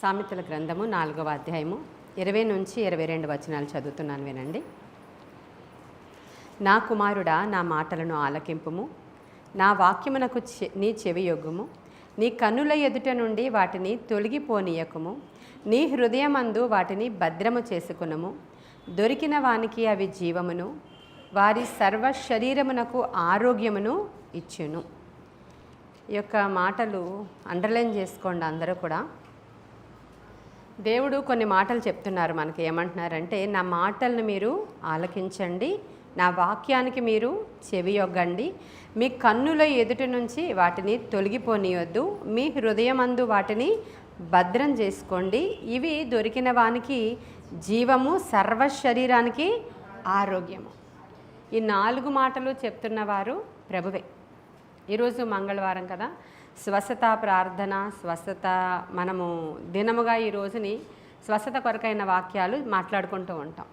సామెతల గ్రంథము 4వ అధ్యాయము 20 నుంచి 22 వచనాలు చదువుతున్నాను, వినండి. నా కుమారుడా, నా మాటలను ఆలకింపుము, నా వాక్యమునకు నీ చెవియొగ్గుము. నీ కన్నుల ఎదుట నుండి వాటిని తొలగిపోనీయకుము. నీ హృదయమందు వాటిని భద్రము చేసుకునము. దొరికిన వానికి అవి జీవమును, వారి సర్వ శరీరమునకు ఆరోగ్యమును ఇచ్చును. ఈ యొక్క మాటలు అండర్లైన్ చేసుకోండి అందరూ కూడా. దేవుడు కొన్ని మాటలు చెప్తున్నారు మనకి. ఏమంటున్నారంటే, నా మాటలను మీరు ఆలకించండి, నా వాక్యానికి మీరు చెవియొగ్గండి. మీ కన్నుల ఎదుటి నుంచి వాటిని తొలగిపోనియొద్దు. మీ హృదయమందు వాటిని భద్రం చేసుకోండి. ఇవి దొరికిన వానికి జీవము, సర్వ శరీరానికి ఆరోగ్యము. ఈ 4 మాటలు చెప్తున్నవారు ప్రభువే. ఈరోజు మంగళవారం కదా, స్వస్థత ప్రార్థన, స్వస్థత మనము దినముగా ఈ రోజుని స్వస్థత కొరకైన వాక్యాలు మాట్లాడుకుంటూ ఉంటాం.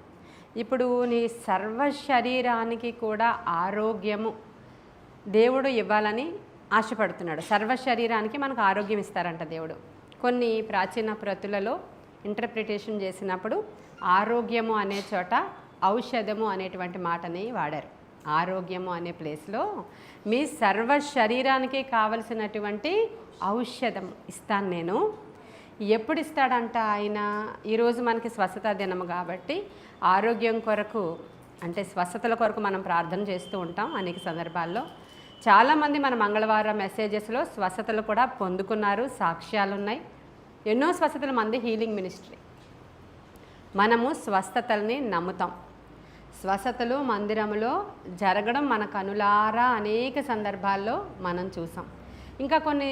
ఇప్పుడు నీ సర్వ శరీరానికి కూడా ఆరోగ్యము దేవుడు ఇవ్వాలని ఆశపడుతున్నాడు. సర్వ శరీరానికి మనకు ఆరోగ్యం ఇస్తారంట దేవుడు. కొన్ని ప్రాచీన ప్రతులలో ఇంటర్ప్రిటేషన్ చేసినప్పుడు ఆరోగ్యము అనే చోట ఔషధము అనేటువంటి మాటని వాడారు. ఆరోగ్యము అనే ప్లేస్లో మీ సర్వ శరీరానికి కావలసినటువంటి ఔషధం ఇస్తాను నేను. ఎప్పుడు ఇస్తాడంట ఆయన? ఈరోజు మనకి స్వస్థత దినము కాబట్టి ఆరోగ్యం కొరకు, అంటే స్వస్థతల కొరకు మనం ప్రార్థన చేస్తూ ఉంటాం అనేక సందర్భాల్లో. చాలామంది మన మంగళవారం మెసేజెస్లో స్వస్థతలు కూడా పొందుకున్నారు, సాక్ష్యాలు ఉన్నాయి. ఎన్నో స్వస్థతలు మంది హీలింగ్ మినిస్ట్రీ. మనము స్వస్థతల్ని నమ్ముతాం. స్వస్థతలు మందిరంలో జరగడం మన కనులారా అనేక సందర్భాల్లో మనం చూసాం. ఇంకా కొన్ని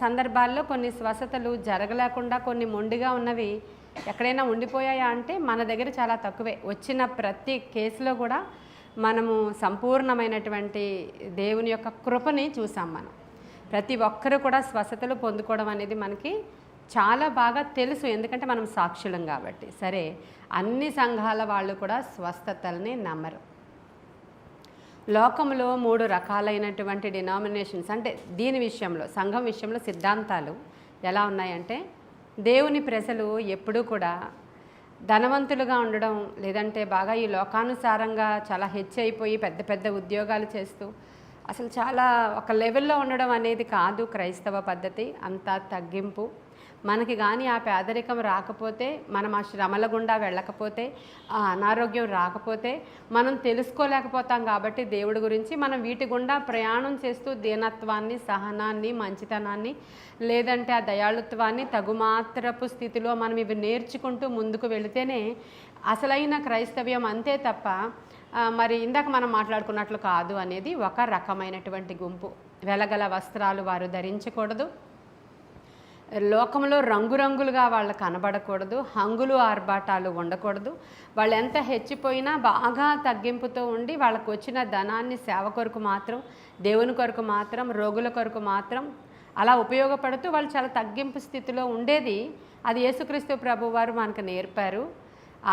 సందర్భాల్లో కొన్ని స్వస్థతలు జరగలేకుండా కొన్ని మొండిగా ఉన్నవి ఎక్కడైనా ఉండిపోయాయా అంటే మన దగ్గర చాలా తక్కువే. వచ్చిన ప్రతి కేసులో కూడా మనము సంపూర్ణమైనటువంటి దేవుని యొక్క కృపని చూసాం. మనం ప్రతి ఒక్కరూ కూడా స్వస్థతలు పొందుకోవడం అనేది మనకి చాలా బాగా తెలుసు, ఎందుకంటే మనం సాక్షులం కాబట్టి. సరే, అన్ని సంఘాల వాళ్ళు కూడా స్వస్థతల్ని నమ్మరు. లోకంలో 3 రకాలైనటువంటి డినామినేషన్స్, అంటే దీని విషయంలో, సంఘం విషయంలో సిద్ధాంతాలు ఎలా ఉన్నాయంటే, దేవుని ప్రజలు ఎప్పుడూ కూడా ధనవంతులుగా ఉండడం, లేదంటే బాగా ఈ లోకానుసారంగా చాలా హెచ్చయిపోయి పెద్ద పెద్ద ఉద్యోగాలు చేస్తూ అసలు చాలా ఒక లెవెల్లో ఉండడం అనేది కాదు క్రైస్తవ పద్ధతి. అంతా తగ్గింపు. మనకి కానీ ఆ పేదరికం రాకపోతే, మనం ఆ శ్రమల గుండా వెళ్ళకపోతే, ఆ అనారోగ్యం రాకపోతే మనం తెలుసుకోలేకపోతాం. కాబట్టి దేవుడి గురించి మనం వీటి గుండా ప్రయాణం చేస్తూ దీనత్వాన్ని, సహనాన్ని, మంచితనాన్ని, లేదంటే ఆ దయాళుత్వాన్ని తగుమాత్రపు స్థితిలో మనం ఇవి నేర్చుకుంటూ ముందుకు వెళితేనే అసలైన క్రైస్తవ్యం. అంతే తప్ప మరి ఇందాక మనం మాట్లాడుకున్నట్లు కాదు అనేది ఒక రకమైనటువంటి గుంపు. వెలగల వస్త్రాలు వారు ధరించకూడదు. లోకంలో రంగురంగులుగా వాళ్ళు కనబడకూడదు. హంగులు ఆర్భాటాలు ఉండకూడదు. వాళ్ళు ఎంత హెచ్చిపోయినా బాగా తగ్గింపుతో ఉండి వాళ్ళకు వచ్చిన ధనాన్ని సేవ కొరకు మాత్రం, దేవుని కొరకు మాత్రం, రోగుల కొరకు మాత్రం అలా ఉపయోగపడుతూ వాళ్ళు చాలా తగ్గింపు స్థితిలో ఉండేది. అది యేసుక్రీస్తు ప్రభు వారు మనకు నేర్పారు.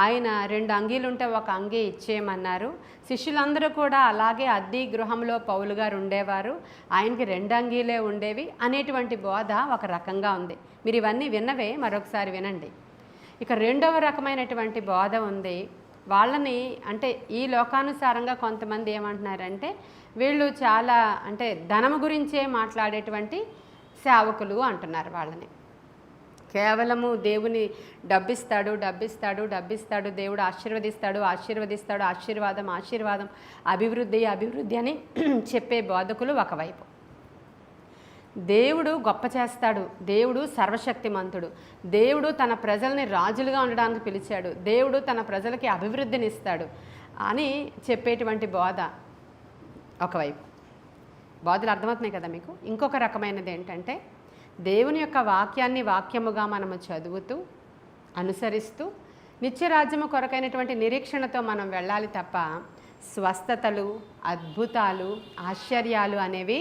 ఆయన 2 అంగీలు ఉంటే ఒక అంగీ ఇచ్చేయమన్నారు. శిష్యులందరూ కూడా అలాగే అద్దె గృహంలో పౌలు గారు ఉండేవారు, ఆయనకి 2 అంగీలే ఉండేవి అనేటువంటి బోధ ఒక రకంగా ఉంది. మీరు ఇవన్నీ విన్నవే, మరొకసారి వినండి. ఇక 2వ రకమైనటువంటి బోధ ఉంది. వాళ్ళని, అంటే ఈ లోకానుసారంగా కొంతమంది ఏమంటున్నారంటే, వీళ్ళు చాలా, అంటే ధనము గురించే మాట్లాడేటువంటి సేవకులు అంటున్నారు వాళ్ళని. కేవలము దేవుని డబ్బిస్తాడు, డబ్బిస్తాడు, డబ్బిస్తాడు, దేవుడు ఆశీర్వదిస్తాడు, ఆశీర్వదిస్తాడు, ఆశీర్వాదం, ఆశీర్వాదం, అభివృద్ధి, అభివృద్ధి అని చెప్పే బోధకులు ఒకవైపు. దేవుడు గొప్ప చేస్తాడు, దేవుడు సర్వశక్తిమంతుడు, దేవుడు తన ప్రజల్ని రాజులుగా ఉండడానికి పిలిచాడు, దేవుడు తన ప్రజలకి అభివృద్ధిని ఇస్తాడు అని చెప్పేటువంటి బోధ ఒకవైపు. బోధలు అర్థమవుతున్నాయి కదా మీకు. ఇంకొక రకమైనది ఏంటంటే, దేవుని యొక్క వాక్యాన్ని వాక్యముగా మనము చదువుతూ అనుసరిస్తూ నిత్యరాజ్యము కొరకైనటువంటి నిరీక్షణతో మనం వెళ్ళాలి తప్ప స్వస్థతలు, అద్భుతాలు, ఆశ్చర్యాలు అనేవి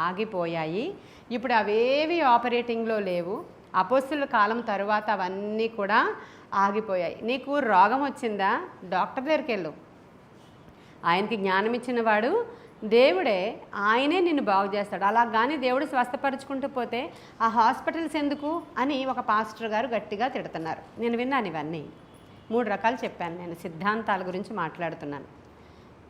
ఆగిపోయాయి. ఇప్పుడు అవేవి ఆపరేటింగ్లో లేవు. అపోస్తుల కాలం తరువాత అవన్నీ కూడా ఆగిపోయాయి. నీకు రోగం వచ్చిందా, డాక్టర్ దగ్గరికి వెళ్ళు. ఆయనకి జ్ఞానం ఇచ్చిన వాడు దేవుడే ఆయనే నిన్ను బాగు చేస్తాడు. అలా కానీ దేవుడు స్వస్థపరుచుకుంటూ పోతే ఆ హాస్పిటల్స్ ఎందుకు అని ఒక పాస్టర్ గారు గట్టిగా తిడుతున్నారు. నేను విన్నాను ఇవన్నీ. 3 రకాలు చెప్పాను. నేను సిద్ధాంతాల గురించి మాట్లాడుతున్నాను.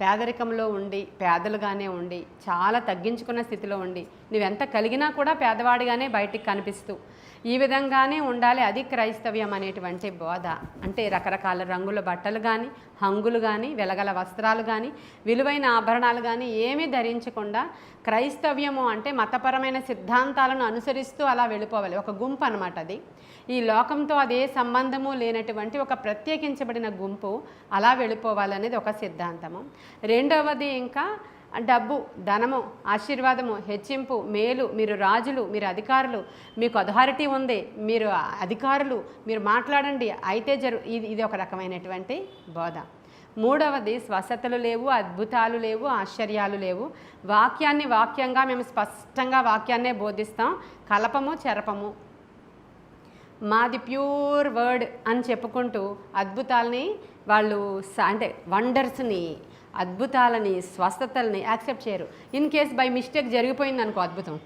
పేదరికంలో ఉండి, పేదలుగానే ఉండి, చాలా తగ్గించుకున్న స్థితిలో ఉండి, నువ్వెంత కలిగినా కూడా పేదవాడిగానే బయటికి కనిపిస్తూ ఈ విధంగానే ఉండాలి, అది క్రైస్తవ్యం అనేటువంటి బోధ. అంటే రకరకాల రంగుల బట్టలు కానీ, హంగులు కానీ, వెలగల వస్త్రాలు కానీ, విలువైన ఆభరణాలు కానీ ఏమీ ధరించకుండా క్రైస్తవ్యము అంటే మతపరమైన సిద్ధాంతాలను అనుసరిస్తూ అలా వెళ్ళిపోవాలి. ఒక గుంపు అన్నమాట అది. ఈ లోకంతో అదే సంబంధము లేనటువంటి ఒక ప్రత్యేకించబడిన గుంపు అలా వెళ్ళిపోవాలనేది ఒక సిద్ధాంతము. రెండవది ఇంకా డబ్బు, ధనము, ఆశీర్వాదము, హెచ్చింపు, మేలు, మీరు రాజులు, మీరు అధికారులు, మీకు అథారిటీ ఉంది, మీరు అధికారులు, మీరు మాట్లాడండి అయితే ఇది ఒక రకమైనటువంటి బోధ. మూడవది స్వస్థతలు లేవు, అద్భుతాలు లేవు, ఆశ్చర్యాలు లేవు. వాక్యంగా మేము స్పష్టంగా వాక్యాన్నే బోధిస్తాం, కలపము చెరపము, మాది ప్యూర్ వర్డ్ అని చెప్పుకుంటూ అద్భుతాలని వాళ్ళు అంటే వండర్స్ని, అద్భుతాలని, స్వస్థతల్ని యాక్సెప్ట్ చేయరు. ఇన్ కేస్ బై మిస్టేక్ జరిగిపోయింది అనుకో అద్భుతం,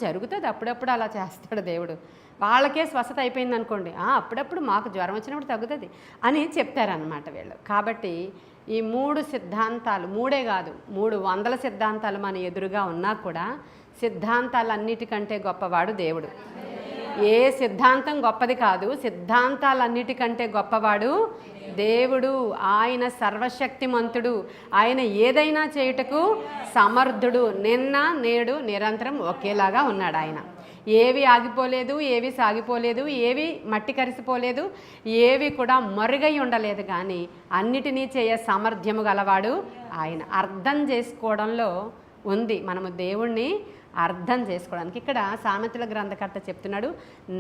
జరుగుతుంది, అప్పుడప్పుడు అలా చేస్తాడు దేవుడు. వాళ్ళకే స్వస్థత అయిపోయింది అనుకోండి, అప్పుడప్పుడు మాకు జ్వరం వచ్చినప్పుడు తగ్గుతుంది అని చెప్తారనమాట వీళ్ళు. కాబట్టి ఈ 3 సిద్ధాంతాలు, 3 కాదు 300 సిద్ధాంతాలు మన ఎదురుగా ఉన్నా కూడా సిద్ధాంతాలన్నిటికంటే గొప్పవాడు దేవుడు. ఏ సిద్ధాంతం గొప్పది కాదు, సిద్ధాంతాలన్నిటికంటే గొప్పవాడు దేవుడు. ఆయన సర్వశక్తిమంతుడు, ఆయన ఏదైనా చేయుటకు సమర్థుడు. నిన్న నేడు నిరంతరం ఒకేలాగా ఉన్నాడు ఆయన. ఏవి ఆగిపోలేదు, ఏవి సాగిపోలేదు, ఏవి మట్టి కరిసిపోలేదు, ఏవి కూడా మరుగై ఉండలేదు. కానీ అన్నిటినీ చేయ సామర్థ్యము గలవాడు ఆయన. అర్థం చేసుకోవడంలో ఉంది మనము దేవుణ్ణి అర్థం చేసుకోవడానికి. ఇక్కడ సామెతల గ్రంథకర్త చెప్తున్నాడు,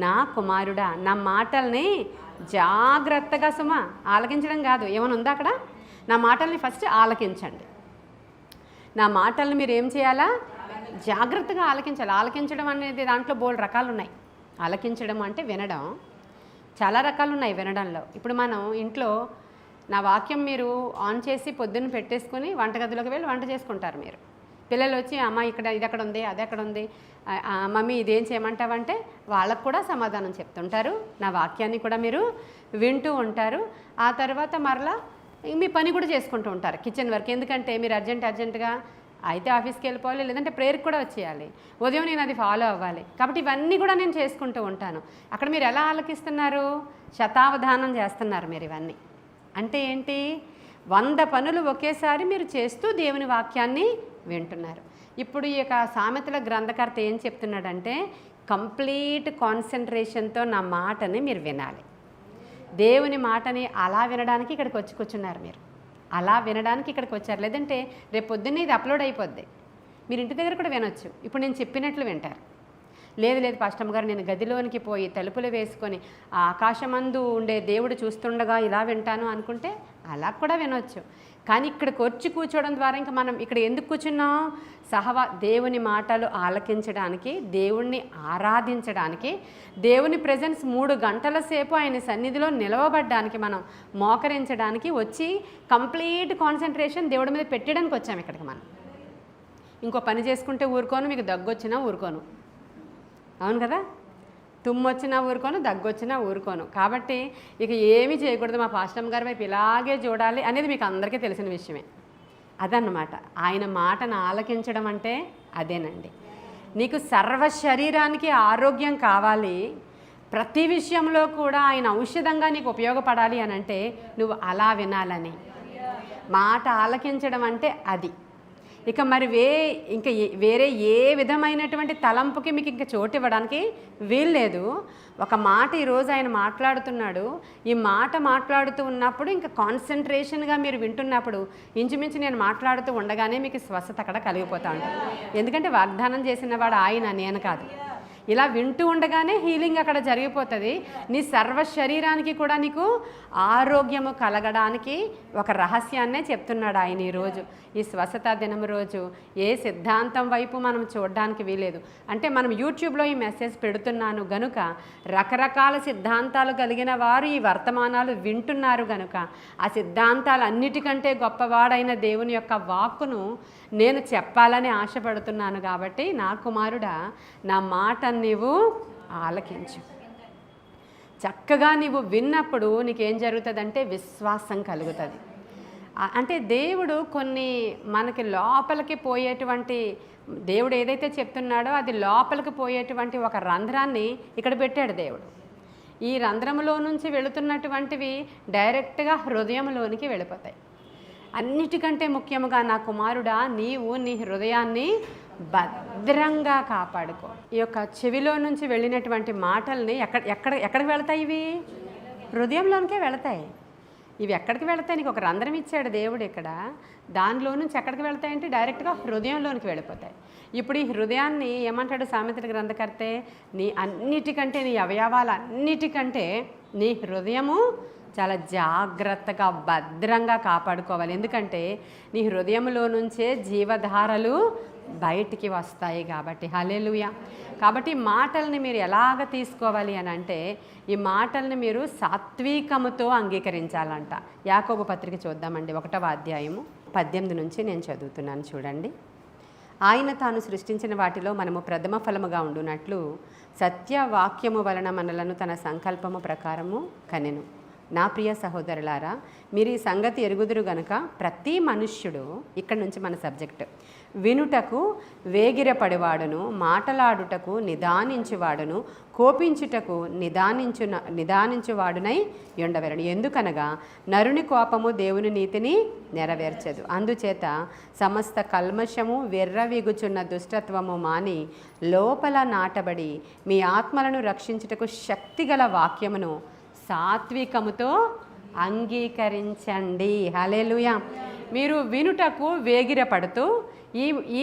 నా కుమారుడా నా మాటల్ని జాగ్రత్తగా ఆలకించడం కాదు, ఏమైనా ఉందా అక్కడ? నా మాటల్ని ఫస్ట్ ఆలకించండి. నా మాటల్ని మీరు ఏం చేయాలా? జాగ్రత్తగా ఆలకించాలి. ఆలకించడం అనేది దాంట్లో బోల్డ్ రకాలు ఉన్నాయి. ఆలకించడం అంటే వినడం, చాలా రకాలు ఉన్నాయి వినడంలో. ఇప్పుడు మనం ఇంట్లో నా వాక్యం మీరు ఆన్ చేసి పొద్దున్న పెట్టేసుకొని వంటగదిలోకి వెళ్ళి వంట చేసుకుంటారు. మీరు పిల్లలు వచ్చి అమ్మ ఇక్కడ ఇది ఎక్కడ ఉంది, అది ఎక్కడ ఉంది, మమ్మీ ఇదేం చేయమంటావంటే వాళ్ళకు కూడా సమాధానం చెప్తుంటారు. నా వాక్యాన్ని కూడా మీరు వింటూ ఉంటారు. ఆ తర్వాత మరలా మీ పని కూడా చేసుకుంటూ ఉంటారు, కిచెన్ వర్క్. ఎందుకంటే మీరు అర్జెంటుగా అయితే ఆఫీస్కి వెళ్ళిపోవాలి, లేదంటే ప్రేయర్కి కూడా వచ్చేయాలి, ఉదయం నేను అది ఫాలో అవ్వాలి. కాబట్టి ఇవన్నీ కూడా నేను చేసుకుంటూ ఉంటాను. అక్కడ మీరు ఎలా ఆలకిస్తున్నారు? శతావధానం చేస్తున్నారు మీరు. ఇవన్నీ అంటే ఏంటి? 100 పనులు ఒకేసారి మీరు చేస్తూ దేవుని వాక్యాన్ని వింటున్నారు. ఇప్పుడు ఈ యొక్క సామెతల గ్రంథకర్త ఏం చెప్తున్నాడంటే, కంప్లీట్ కాన్సన్ట్రేషన్తో నా మాటని మీరు వినాలి. దేవుని మాటని అలా వినడానికి ఇక్కడికి వచ్చి కూర్చున్నారు. మీరు అలా వినడానికి ఇక్కడికి వచ్చారు. లేదంటే రేపు పొద్దున్నే ఇది అప్లోడ్ అయిపోద్ది, మీరు ఇంటి దగ్గర కూడా వినొచ్చు. ఇప్పుడు నేను చెప్పినట్లు వింటారు. లేదు పాస్టమ్ గారు నేను గదిలోనికి పోయి తలుపులు వేసుకొని ఆ ఆకాశమందు ఉండే దేవుడు చూస్తుండగా ఇలా వింటాను అనుకుంటే అలా కూడా వినొచ్చు. కానీ ఇక్కడికి వచ్చి కూర్చోవడం ద్వారా ఇంకా మనం ఇక్కడ ఎందుకు కూర్చున్నాం? దేవుని మాటలు ఆలకించడానికి, దేవుణ్ణి ఆరాధించడానికి, దేవుని ప్రెజెన్స్ 3 గంటల సేపు ఆయన సన్నిధిలో నిలవబడ్డానికి, మనం మోకరించడానికి వచ్చి కంప్లీట్ కాన్సన్ట్రేషన్ దేవుడి మీద పెట్టడానికి వచ్చాము ఇక్కడికి. మనం ఇంకో పని చేసుకుంటే ఊరుకోను, మీకు దగ్గొచ్చినా ఊరుకోను, అవును కదా? తుమ్మొచ్చినా ఊరుకోను, దగ్గొచ్చినా ఊరుకోను. కాబట్టి ఇక ఏమీ చేయకూడదు, మా పాస్టమ్ గారి వైపు ఇలాగే చూడాలి అనేది మీకు అందరికీ తెలిసిన విషయమే. అదన్నమాట ఆయన మాటను ఆలకించడం అంటే అదేనండి. నీకు సర్వ శరీరానికి ఆరోగ్యం కావాలి, ప్రతి విషయంలో కూడా ఆయన ఔషధంగా నీకు ఉపయోగపడాలి అని అంటే నువ్వు అలా వినాలని. మాట ఆలకించడం అంటే అది. ఇక మరి వేరే ఏ విధమైనటువంటి తలంపుకి మీకు ఇంకా చోటు ఇవ్వడానికి వీల్లేదు. ఒక మాట ఈరోజు ఆయన మాట్లాడుతున్నాడు, ఈ మాట మాట్లాడుతూ ఉన్నప్పుడు ఇంకా కాన్సన్ట్రేషన్గా మీరు వింటున్నప్పుడు ఇంచుమించు నేను మాట్లాడుతూ ఉండగానే మీకు స్వస్థత అక్కడ కలిగిపోతూ ఉంటుంది. ఎందుకంటే వాగ్దానం చేసిన వాడు ఆయన, నేను కాదు. ఇలా వింటూ ఉండగానే హీలింగ్ అక్కడ జరిగిపోతుంది. నీ సర్వ శరీరానికి కూడా నీకు ఆరోగ్యము కలగడానికి ఒక రహస్యాన్నే చెప్తున్నాడు ఆయన ఈరోజు. ఈ స్వస్థత దినం రోజు ఏ సిద్ధాంతం వైపు మనం చూడడానికి వీలేదు. అంటే మనం యూట్యూబ్లో ఈ మెసేజ్ పెడుతున్నాను గనుక రకరకాల సిద్ధాంతాలు కలిగిన వారు ఈ వర్తమానాలు వింటున్నారు గనుక ఆ సిద్ధాంతాలు అన్నిటికంటే గొప్పవాడైన దేవుని యొక్క వాక్కును నేను చెప్పాలని ఆశపడుతున్నాను. కాబట్టి నా కుమారుడా, నా మాట నీవు ఆలకించు. చక్కగా నీవు విన్నప్పుడు నీకేం జరుగుతుందంటే విశ్వాసం కలుగుతుంది. అంటే దేవుడు కొన్ని మనకి లోపలికి పోయేటువంటి, దేవుడు ఏదైతే చెప్తున్నాడో అది లోపలికి పోయేటువంటి ఒక రంధ్రాన్ని ఇక్కడ పెట్టాడు దేవుడు. ఈ రంధ్రంలో నుంచి వెళుతున్నటువంటివి డైరెక్ట్గా హృదయంలోనికి వెళ్ళిపోతాయి. అన్నిటికంటే ముఖ్యముగా నా కుమారుడా, నీవు నీ హృదయాన్ని భద్రంగా కాపాడుకో. ఈ యొక్క చెవిలో నుంచి వెళ్ళినటువంటి మాటల్ని ఎక్కడికి వెళతాయి? ఇవి హృదయంలోనికే వెళతాయి. ఇవి ఎక్కడికి వెళతాయి? నీకు ఒక రంధ్రం ఇచ్చాడు దేవుడు ఇక్కడ. దానిలో నుంచి ఎక్కడికి వెళతాయంటే డైరెక్ట్గా హృదయంలోనికి వెళ్ళిపోతాయి. ఇప్పుడు ఈ హృదయాన్ని ఏమంటాడు సామెతల గ్రంథకర్తే? నీ అన్నిటికంటే, నీ అవయవాలన్నిటికంటే నీ హృదయము చాలా జాగ్రత్తగా భద్రంగా కాపాడుకోవాలి. ఎందుకంటే నీ హృదయంలో నుంచే జీవధారలు బయటికి వస్తాయి కాబట్టి. హల్లెలూయా. కాబట్టి మాటల్ని మీరు ఎలాగ తీసుకోవాలి అని అంటే, ఈ మాటల్ని మీరు సాత్వికముతో అంగీకరించాలంట. యాకోబు పత్రిక చూద్దామండి, 1వ అధ్యాయము 18 నుంచి నేను చదువుతున్నాను చూడండి. ఆయన తాను సృష్టించిన వాటిలో మనము ప్రథమ ఫలముగా ఉండునట్లు సత్యవాక్యము వలన మనలను తన సంకల్పము ప్రకారము కనెను. నా ప్రియ సహోదరులారా, మీరు ఈ సంగతి ఎరుగుదురు గనుక ప్రతి మనుష్యుడు, ఇక్కడ నుంచి మన సబ్జెక్ట్, వినుటకు వేగిరపడివాడును, మాటలాడుటకు నిదానించువాడును, కోపించుటకు నిదానించువాడునై ఉండవెరడు. ఎందుకనగా నరుని కోపము దేవుని నీతిని నెరవేర్చదు. అందుచేత సమస్త కల్మషము వెర్రవిగుచున్న దుష్టత్వము మాని లోపల నాటబడి మీ ఆత్మలను రక్షించుటకు శక్తిగల వాక్యమును సాత్వికముతో అంగీకరించండి. హల్లెలూయా. మీరు వినుటకు వేగిరపడుతూ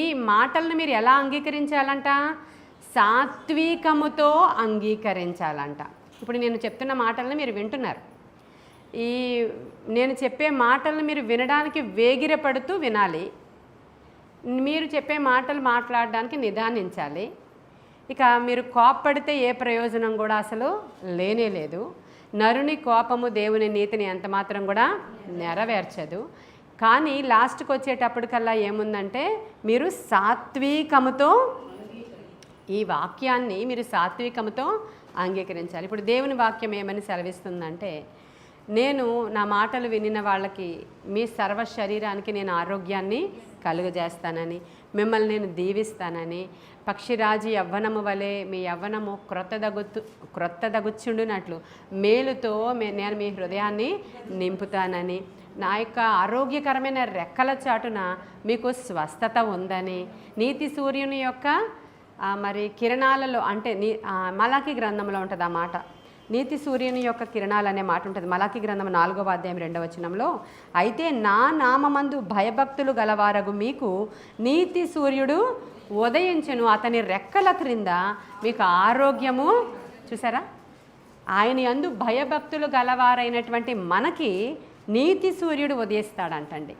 ఈ మాటలను మీరు ఎలా అంగీకరించాలంట? సాత్వికముతో అంగీకరించాలంట. ఇప్పుడు నేను చెప్తున్న మాటలను మీరు వింటున్నారు. నేను చెప్పే మాటలను మీరు వినడానికి వేగిరపడుతూ వినాలి. మీరు చెప్పే మాటలు మాట్లాడడానికి నిదానించాలి. ఇక మీరు కోప్పడితే ఏ ప్రయోజనం కూడా అసలు లేనే లేదు. నరుని కోపము దేవుని నీతిని ఎంత మాత్రం కూడా నెరవేర్చదు. కానీ లాస్ట్కి వచ్చేటప్పటికల్లా ఏముందంటే, మీరు సాత్వికముతో ఈ వాక్యాన్ని మీరు సాత్వికముతో అంగీకరించాలి. ఇప్పుడు దేవుని వాక్యం ఏమని సెలవిస్తుందంటే, నేను నా మాటలు వినిన వాళ్ళకి మీ సర్వ శరీరానికి నేను ఆరోగ్యాన్ని కలుగజేస్తానని, మిమ్మల్ని నేను దీవిస్తానని, పక్షిరాజు యవ్వనము వలె మీ యవ్వనము క్రొత్తదగుచ్చుండునట్లు మేలుతో నేను మీ హృదయాన్ని నింపుతానని, నా యొక్క ఆరోగ్యకరమైన రెక్కల చాటున మీకు స్వస్థత ఉందని, నీతి సూర్యుని యొక్క మరి కిరణాలలో, అంటే మలాకి గ్రంథంలో ఉంటుంది ఆ మాట, నీతి సూర్యుని యొక్క కిరణాలు అనే మాట ఉంటుంది. మలాకి గ్రంథం 4వ అధ్యాయం 2వ వచనంలో, అయితే నా నామమందు భయభక్తులు గలవారగు మీకు నీతి సూర్యుడు ఉదయించును, అతని రెక్కల క్రింద మీకు ఆరోగ్యము. చూసారా, ఆయన యందు భయభక్తులు గలవారైనటువంటి మనకి నీతి సూర్యుడు ఉదయిస్తాడంటండి.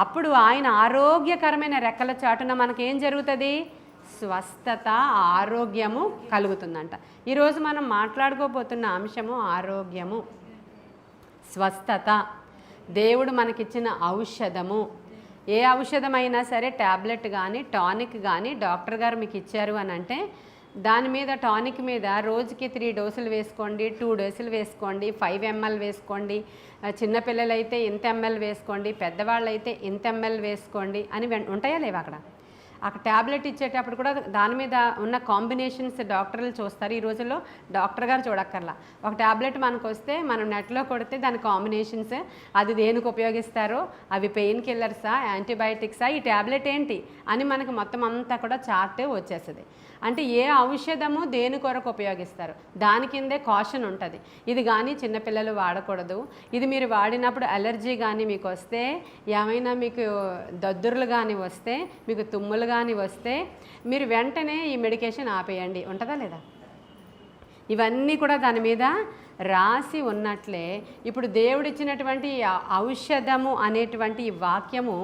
అప్పుడు ఆయన ఆరోగ్యకరమైన రెక్కల చాటున మనకేం జరుగుతుంది? స్వస్థత, ఆరోగ్యము కలుగుతుందంట. ఈరోజు మనం మాట్లాడుకోబోతున్న అంశము ఆరోగ్యము, స్వస్థత, దేవుడు మనకిచ్చిన ఔషధము. ఏ ఔషధమైనా సరే, ట్యాబ్లెట్ కానీ టానిక్ కానీ డాక్టర్ గారు మీకు ఇచ్చారు అని అంటే, దాని మీద టానిక్ మీద రోజుకి 3 డోసులు వేసుకోండి, 2 డోసులు వేసుకోండి, 5 ml వేసుకోండి, చిన్నపిల్లలైతే ఇంత ml వేసుకోండి, పెద్దవాళ్ళైతే ఇంత ml వేసుకోండి అని ఉంటాయా లేవా? అక్కడ ట్యాబ్లెట్ ఇచ్చేటప్పుడు కూడా దాని మీద ఉన్న కాంబినేషన్స్ డాక్టర్లు చూస్తారు. ఈ రోజుల్లో డాక్టర్ గారు చూడక్కర్లా, ఒక ట్యాబ్లెట్ మనకు వస్తే మనం నెట్లో కొడితే దాని కాంబినేషన్స్, అది దేనికి ఉపయోగిస్తారో, అవి పెయిన్ కిల్లర్సా, యాంటీబయాటిక్సా, ఈ ట్యాబ్లెట్ ఏంటి అని మనకు మొత్తం అంతా కూడా చార్ట్ వచ్చేస్తుంది. అంటే ఏ ఔషధము దేని కొరకు ఉపయోగిస్తారు దాని కిందే కాషన్ ఉంటుంది. ఇది కానీ చిన్నపిల్లలు వాడకూడదు, ఇది మీరు వాడినప్పుడు అలర్జీ కానీ మీకు వస్తే, ఏమైనా మీకు దద్దుర్లు కానీ వస్తే, మీకు తుమ్ములు కానీ వస్తే మీరు వెంటనే ఈ మెడికేషన్ ఆపేయండి, ఉంటుందా లేదా? ఇవన్నీ కూడా దాని మీద రాసి ఉన్నట్లే ఇప్పుడు దేవుడిచ్చినటువంటి ఔషధము అనేటువంటి ఈ వాక్యము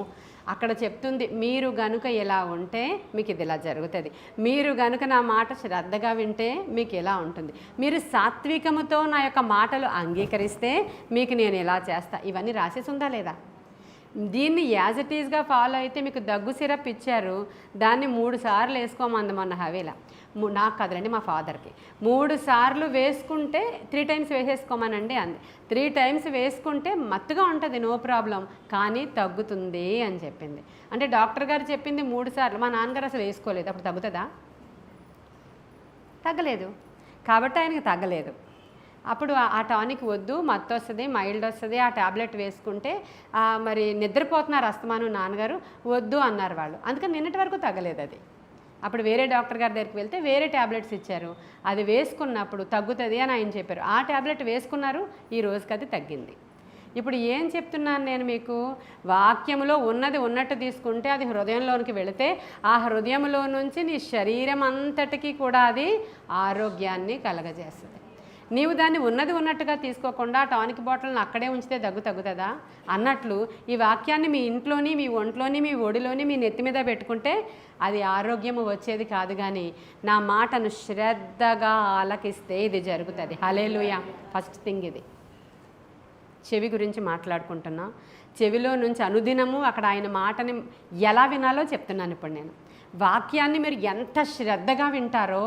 అక్కడ చెప్తుంది. మీరు గనుక ఎలా ఉంటే మీకు ఇది ఇలా జరుగుతుంది, మీరు గనుక నా మాట శ్రద్ధగా వింటే మీకు ఎలా ఉంటుంది, మీరు సాత్వికముతో నా యొక్క మాటలు అంగీకరిస్తే మీకు నేను ఎలా చేస్తా, ఇవన్నీ రాసేసి ఉందా లేదా? దీన్ని యాజ్ ఇట్ ఈజ్గా ఫాలో అయితే మీకు దగ్గు సిరప్ ఇచ్చారు, దాన్ని 3 సార్లు వేసుకోమంది మొన్న హవేలా. నాకు కదలండి, మా ఫాదర్కి 3 సార్లు వేసుకుంటే 3 టైమ్స్ వేసేసుకోమనండి అంది. 3 టైమ్స్ వేసుకుంటే మత్తుగా ఉంటుంది, నో ప్రాబ్లం, కానీ తగ్గుతుంది అని చెప్పింది. అంటే డాక్టర్ గారు చెప్పింది 3 సార్లు, మా నాన్నగారు అసలు వేసుకోలేదు, అప్పుడు తగ్గుతుందా? తగ్గలేదు, కాబట్టి ఆయనకి తగ్గలేదు. అప్పుడు ఆ టానిక్ వద్దు, మత్తు వస్తుంది, మైల్డ్ వస్తుంది, ఆ ట్యాబ్లెట్ వేసుకుంటే మరి నిద్రపోతున్నారు అస్తమాను నాన్నగారు, వద్దు అన్నారు వాళ్ళు. అందుకని నిన్నటి వరకు తగ్గలేదు అది. అప్పుడు వేరే డాక్టర్ గారి దగ్గరికి వెళ్తే వేరే ట్యాబ్లెట్స్ ఇచ్చారు, అది వేసుకున్నప్పుడు తగ్గుతుంది అని ఆయన చెప్పారు. ఆ ట్యాబ్లెట్ వేసుకున్నారు, ఈ రోజుకి అది తగ్గింది. ఇప్పుడు ఏం చెప్తున్నాను నేను మీకు, వాక్యంలో ఉన్నది ఉన్నట్టు తీసుకుంటే అది హృదయంలోనికి వెళితే ఆ హృదయంలో నుంచి నీ శరీరం అంతటికీ కూడా అది ఆరోగ్యాన్ని కలగజేస్తుంది. నీవు దాన్ని ఉన్నది ఉన్నట్టుగా తీసుకోకుండా టానిక్ బాటిల్ని అక్కడే ఉంచితే తగ్గుతుందా అన్నట్లు ఈ వాక్యాన్ని మీ ఇంట్లోని, మీ ఒంట్లోని, మీ ఒడిలోని, మీ నెత్తి మీద పెట్టుకుంటే అది ఆరోగ్యము వచ్చేది కాదు. కానీ నా మాటను శ్రద్ధగా ఆలకిస్తే ఇది జరుగుతుంది. హల్లెలూయా. ఫస్ట్ థింగ్ ఇది. చెవి గురించి మాట్లాడుకుంటున్నా. చెవిలో నుంచి అనుదినము అక్కడ ఆయన మాటని ఎలా వినాలో చెప్తున్నాను ఇప్పుడు నేను. వాక్యాన్ని మీరు ఎంత శ్రద్ధగా వింటారో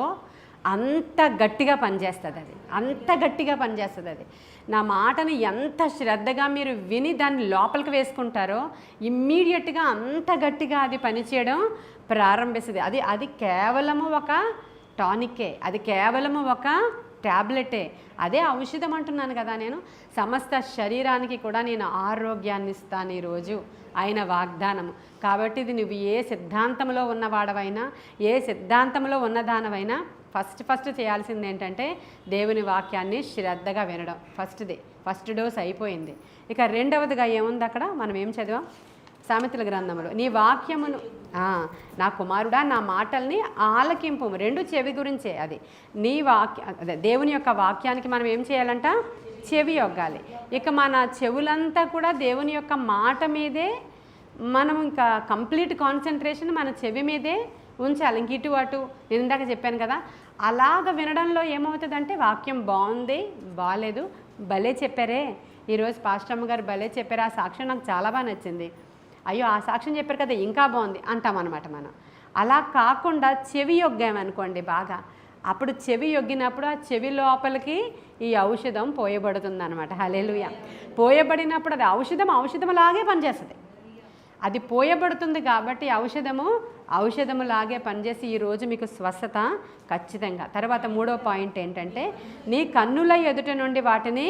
అంత గట్టిగా పనిచేస్తుంది అది, అంత గట్టిగా పనిచేస్తుంది అది. నా మాటని ఎంత శ్రద్ధగా మీరు విని దాన్ని లోపలికి వేసుకుంటారో ఇమ్మీడియట్గా అంత గట్టిగా అది పనిచేయడం ప్రారంభిస్తుంది. అది కేవలము ఒక టానిక్కే, అది కేవలము ఒక ట్యాబ్లెటే, అదే ఔషధం అంటున్నాను కదా నేను. సమస్త శరీరానికి కూడా నేను ఆరోగ్యాన్ని ఇస్తాను ఈరోజు ఆయన వాగ్దానము. కాబట్టి ఇది నువ్వు ఏ సిద్ధాంతంలో ఉన్నవాడవైనా, ఏ సిద్ధాంతంలో ఉన్నదానవైనా ఫస్ట్ చేయాల్సింది ఏంటంటే దేవుని వాక్యాన్ని శ్రద్ధగా వినడం. ఫస్ట్ డోస్ అయిపోయింది. ఇక రెండవదిగా ఏముంది అక్కడ, మనం ఏం చదివాం సామెతల గ్రంథంలో, నీ వాక్యమును నా కుమారుడా నా మాటల్ని ఆలకింపు. 2 చెవి గురించే. అది నీ అదే దేవుని యొక్క వాక్యానికి మనం ఏం చేయాలంట, చెవి యొగ్గాలి. ఇక మన చెవులంతా కూడా దేవుని యొక్క మాట మీదే మనం ఇంకా కంప్లీట్ కాన్సన్ట్రేషన్ మన చెవి మీదే ఉంచాలి. ఇంక ఇటు అటు నేను ఇందాక చెప్పాను కదా, అలాగ వినడంలో ఏమవుతుందంటే వాక్యం బాగుంది, బాగాలేదు, భలే చెప్పారే, ఈరోజు పాస్టమ్మ గారు భలే చెప్పారు, ఆ సాక్ష్యం నాకు చాలా బాగా నచ్చింది, అయ్యో ఆ సాక్ష్యం చెప్పారు కదా ఇంకా బాగుంది అంటామన్నమాట మనం. అలా కాకుండా చెవి యొగ్గామనుకోండి బాగా, అప్పుడు చెవి యొగ్గినప్పుడు ఆ చెవి లోపలికి ఈ ఔషధం పోయబడుతుంది అనమాట. హల్లెలూయా. పోయబడినప్పుడు అది ఔషధంలాగే పనిచేస్తుంది. అది పోయబడుతుంది కాబట్టి ఔషధములాగే పనిచేసి ఈరోజు మీకు స్వస్థత ఖచ్చితంగా. తర్వాత 3వ పాయింట్ ఏంటంటే, నీ కన్నుల ఎదుట నుండి వాటిని,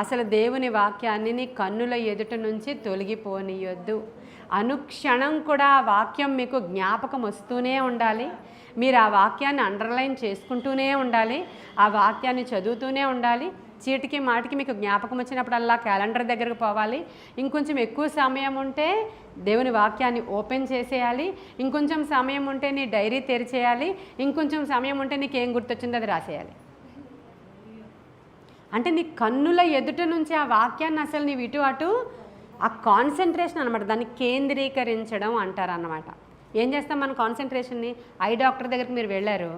అసలు దేవుని వాక్యాన్ని నీ కన్నుల ఎదుట నుంచి తొలగిపోనియొద్దు. అనుక్షణం కూడా ఆ వాక్యం మీకు జ్ఞాపకం వస్తూనే ఉండాలి. మీరు ఆ వాక్యాన్ని అండర్లైన్ చేసుకుంటూనే ఉండాలి, ఆ వాక్యాన్ని చదువుతూనే ఉండాలి. చీటికి మాటికి మీకు జ్ఞాపకం వచ్చినప్పుడల్లా క్యాలెండర్ దగ్గరకు పోవాలి. ఇంకొంచెం ఎక్కువ సమయం ఉంటే దేవుని వాక్యాన్ని ఓపెన్ చేసేయాలి. ఇంకొంచెం సమయం ఉంటే నీ డైరీ తెరిచేయాలి. ఇంకొంచెం సమయం ఉంటే నీకు ఏం గుర్తొచ్చిందో అది రాసేయాలి. అంటే నీ కన్నుల ఎదుట నుంచి ఆ వాక్యాన్ని అసలు నీవు ఇటు అటు ఆ కాన్సన్ట్రేషన్ అనమాట, దాన్ని కేంద్రీకరించడం అంటారు అన్నమాట. ఏం చేస్తాం మన కాన్సన్ట్రేషన్ని? ఐ డాక్టర్ దగ్గరికి మీరు వెళ్ళారు,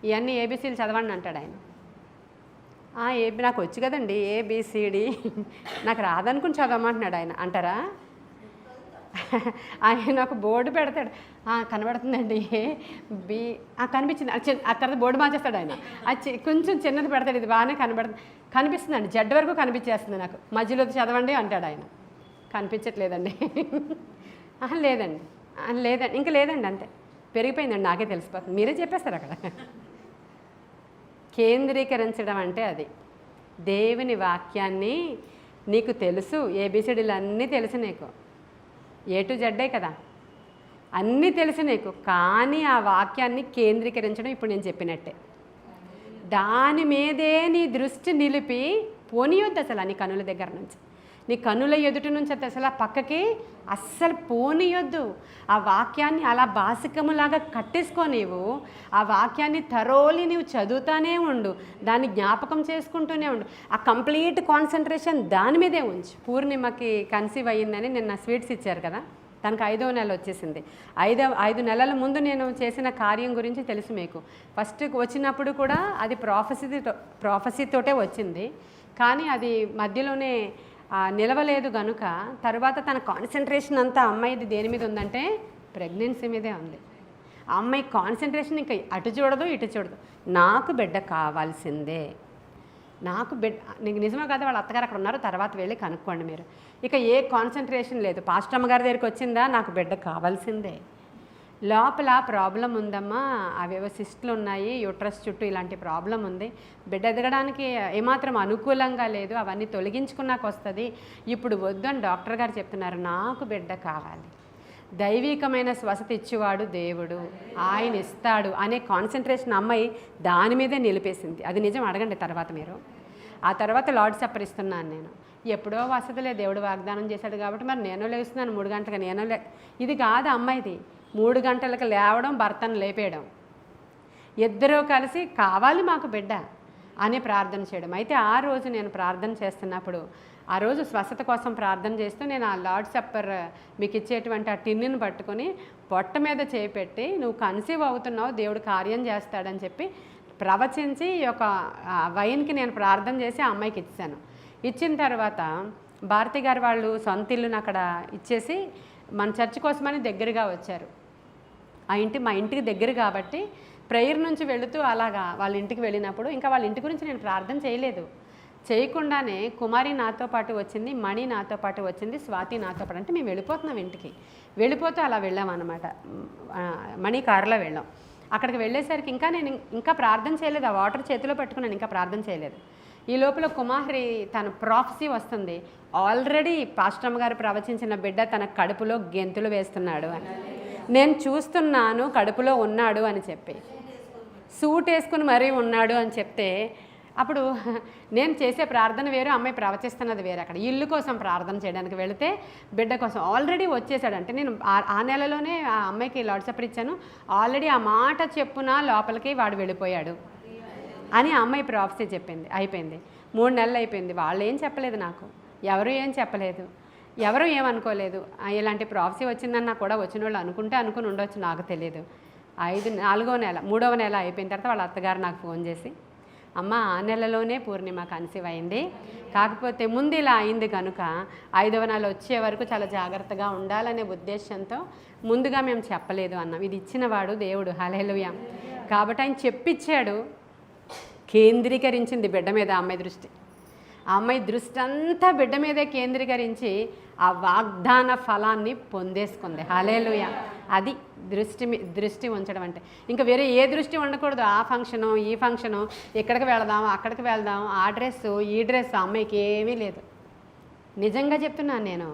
ఇవన్నీ ఏబీసీలు చదవండి అంటాడు ఆయన. ఏబీ నాకు వచ్చు కదండి, ఏబిసిడి నాకు రాదనుకుని చదవమంటున్నాడు ఆయన అంటారా? ఆయన ఒక బోర్డు పెడతాడు, కనబడుతుందండి బి కనిపించింది, ఆ తర్వాత బోర్డు మార్చేస్తాడు ఆయన. అది కొంచెం చిన్నది పెడతాడు, ఇది బాగానే కనిపిస్తుందండి, జడ్ వరకు కనిపించేస్తుంది నాకు, మధ్యలో చదవండి అంటాడు ఆయన. కనిపించట్లేదండి. లేదండి ఇంకా లేదండి, అంతే పెరిగిపోయిందండి, నాకే తెలిసిపోతుంది, మీరే చెప్పేస్తారు అక్కడ. కేంద్రీకరించడం అంటే అది. దేవుని వాక్యాన్ని నీకు తెలుసు, ఏబిసిడీలు అన్నీ తెలుసు నీకు, A to Z కదా, అన్నీ తెలుసు నీకు, కానీ ఆ వాక్యాన్ని కేంద్రీకరించడం ఇప్పుడు నేను చెప్పినట్టే. దాని మీదే నీ దృష్టి నిలిపి పోనీయొద్దు అసలు నీ కనుల దగ్గర నుంచి, నీ కనుల ఎదుటి నుంచి అసలు ఆ పక్కకి అస్సలు పోనీయొద్దు. ఆ వాక్యాన్ని అలా బాసికములాగా కట్టేసుకో. నీవు ఆ వాక్యాన్ని థరోలీ నీవు చదువుతానే ఉండు, దాన్ని జ్ఞాపకం చేసుకుంటూనే ఉండు. ఆ కంప్లీట్ కాన్సన్ట్రేషన్ దాని మీదే ఉంచు. పూర్ణిమకి కన్సీవ్ అయ్యిందని నిన్న స్వీట్స్ ఇచ్చారు కదా, తనకు 5వ నెల వచ్చేసింది. 5 నెలల ముందు నేను చేసిన కార్యం గురించి తెలుసు మీకు. ఫస్ట్ వచ్చినప్పుడు కూడా అది ప్రాఫెసీతోటే వచ్చింది, కానీ అది మధ్యలోనే నిలవలేదు కనుక తర్వాత తన కాన్సన్ట్రేషన్ అంతా అమ్మాయిది దేని మీద ఉందంటే ప్రెగ్నెన్సీ మీదే ఉంది. ఆ అమ్మాయి కాన్సన్ట్రేషన్ ఇంకా అటు చూడదు ఇటు చూడదు, నాకు బిడ్డ కావాల్సిందే, నాకు బిడ్డ. నీకు నిజమే కదా, వాళ్ళ అత్తగారు అక్కడ ఉన్నారు, తర్వాత వెళ్ళి కనుక్కోండి మీరు. ఇక ఏ కాన్సన్ట్రేషన్ లేదు. పాస్టర్ అమ్మగారి దగ్గరికి వచ్చిందా, నాకు బిడ్డ కావాల్సిందే. లోపల ప్రాబ్లం ఉందమ్మా, అవేవో సిస్టులు ఉన్నాయి, యూట్రస్ చుట్టూ ఇలాంటి ప్రాబ్లం ఉంది, బిడ్డ ఎదగడానికి ఏమాత్రం అనుకూలంగా లేదు, అవన్నీ తొలగించుకున్నాక వస్తుంది, ఇప్పుడు వద్దు అని డాక్టర్ గారు చెప్తున్నారు. నాకు బిడ్డ కావాలి, దైవికమైన స్వస్థత ఇచ్చేవాడు దేవుడు, ఆయన ఇస్తాడు అనే కాన్సన్ట్రేషన్ అమ్మాయి దాని మీదే నిలిపేసింది. అది నిజం, అడగండి తర్వాత మీరు. ఆ తర్వాత లార్డ్ సప్పర్ ఇస్తున్నాను నేను. ఎప్పుడో వసతులే, దేవుడు వాగ్దానం చేశాడు కాబట్టి మరి నేను లేస్తున్నాను 3 గంటలకు. ఇది కాదు అమ్మాయిది. 3 గంటలకు లేవడం, భర్తను లేపేయడం, ఇద్దరూ కలిసి కావాలి మాకు బిడ్డ అని ప్రార్థన చేయడం. అయితే ఆ రోజు నేను ప్రార్థన చేస్తున్నప్పుడు, ఆ రోజు స్వస్థత కోసం ప్రార్థన చేస్తూ నేను ఆ లార్డ్ సప్పర్ మీకు ఇచ్చేటువంటి ఆ టిన్నుని పట్టుకొని పొట్ట మీద చేపెట్టి, నువ్వు కన్సీవ్ అవుతున్నావు, దేవుడు కార్యం చేస్తాడని చెప్పి ప్రవచించి ఈ యొక్క వైన్కి నేను ప్రార్థన చేసి ఆ అమ్మాయికి ఇచ్చాను. ఇచ్చిన తర్వాత భారతి గారు వాళ్ళు సొంత ఇల్లుని అక్కడ ఇచ్చేసి మన చర్చ్ కోసమని దగ్గరగా వచ్చారు. ఆ ఇంటి మా ఇంటికి దగ్గర కాబట్టి ప్రేయర్ నుంచి వెళుతూ అలాగా వాళ్ళ ఇంటికి వెళ్ళినప్పుడు ఇంకా వాళ్ళ ఇంటి గురించి నేను ప్రార్థన చేయలేదు. చేయకుండానే కుమారి నాతో పాటు వచ్చింది, మణి నాతో పాటు వచ్చింది, స్వాతి నాతో పాటు. అంటే మేము వెళ్ళిపోతున్నాం ఇంటికి. వెళ్ళిపోతూ అలా వెళ్ళామన్నమాట. మణి కారులో వెళ్ళాం. అక్కడికి వెళ్ళేసరికి నేను ఇంకా ప్రార్థన చేయలేదు. ఆ వాటర్ చేతిలో పెట్టుకున్నాను, ఇంకా ప్రార్థన చేయలేదు. ఈ లోపల కుమారి తన ప్రాఫెసీ వస్తుంది, ఆల్రెడీ పాస్టర్ గారు ప్రవచించిన బిడ్డ తన కడుపులో గెంతులు వేస్తున్నాడు అని. నేను చూస్తున్నాను కడుపులో ఉన్నాడు అని చెప్పి, సూట్ వేసుకుని మరీ ఉన్నాడు అని చెప్తే, అప్పుడు నేను చేసే ప్రార్థన వేరు, అమ్మాయి ప్రవచిస్తున్నది వేరు. అక్కడ ఇల్లు కోసం ప్రార్థన చేయడానికి వెళితే బిడ్డ కోసం ఆల్రెడీ వచ్చేసాడు. అంటే నేను ఆ నెలలోనే ఆ అమ్మాయికి లార్డ్ సప్పర్ ఇచ్చాను. ఆల్రెడీ ఆ మాట చెప్పున లోపలికి వాడు వెళ్ళిపోయాడు అని ఆ అమ్మాయి ప్రాఫెసీ చెప్పింది. అయిపోయింది, 3 నెలలు అయిపోయింది. వాళ్ళు ఏం చెప్పలేదు, నాకు ఎవరు ఏం చెప్పలేదు, ఎవరు ఏమనుకోలేదు. ఇలాంటి ప్రాఫెసీ వచ్చిందన్నా కూడా వచ్చిన వాళ్ళు అనుకుని ఉండొచ్చు, నాకు తెలియదు. 4వ నెల 3వ నెల అయిపోయిన తర్వాత వాళ్ళ అత్తగారు నాకు ఫోన్ చేసి, అమ్మ ఆ నెలలోనే పూర్ణిమ కన్సీవ్ అయింది, కాకపోతే ముందు ఇలా అయింది కనుక 5వ నెల వచ్చే వరకు చాలా జాగ్రత్తగా ఉండాలనే ఉద్దేశంతో ముందుగా మేము చెప్పలేదు అన్నాం. ఇది ఇచ్చినవాడు దేవుడు, హల్లెలూయా. కాబట్టి ఆయన చెప్పిచ్చాడు. కేంద్రీకరించింది బిడ్డ మీద ఆ అమ్మాయి దృష్టి. ఆ అమ్మాయి దృష్టి అంతా బిడ్డ మీదే కేంద్రీకరించి ఆ వాగ్దాన ఫలాన్ని పొందేసుకుంది. హల్లెలూయా. అది దృష్టి ఉంచడం అంటే. ఇంకా వేరే ఏ దృష్టి ఉండకూడదు. ఆ ఫంక్షను, ఈ ఫంక్షను, ఎక్కడికి వెళదాం, అక్కడికి వెళ్దాం, ఆ డ్రెస్సు, ఈ డ్రెస్సు, అమ్మాయికి ఏమీ లేదు. నిజంగా చెప్తున్నాను నేను.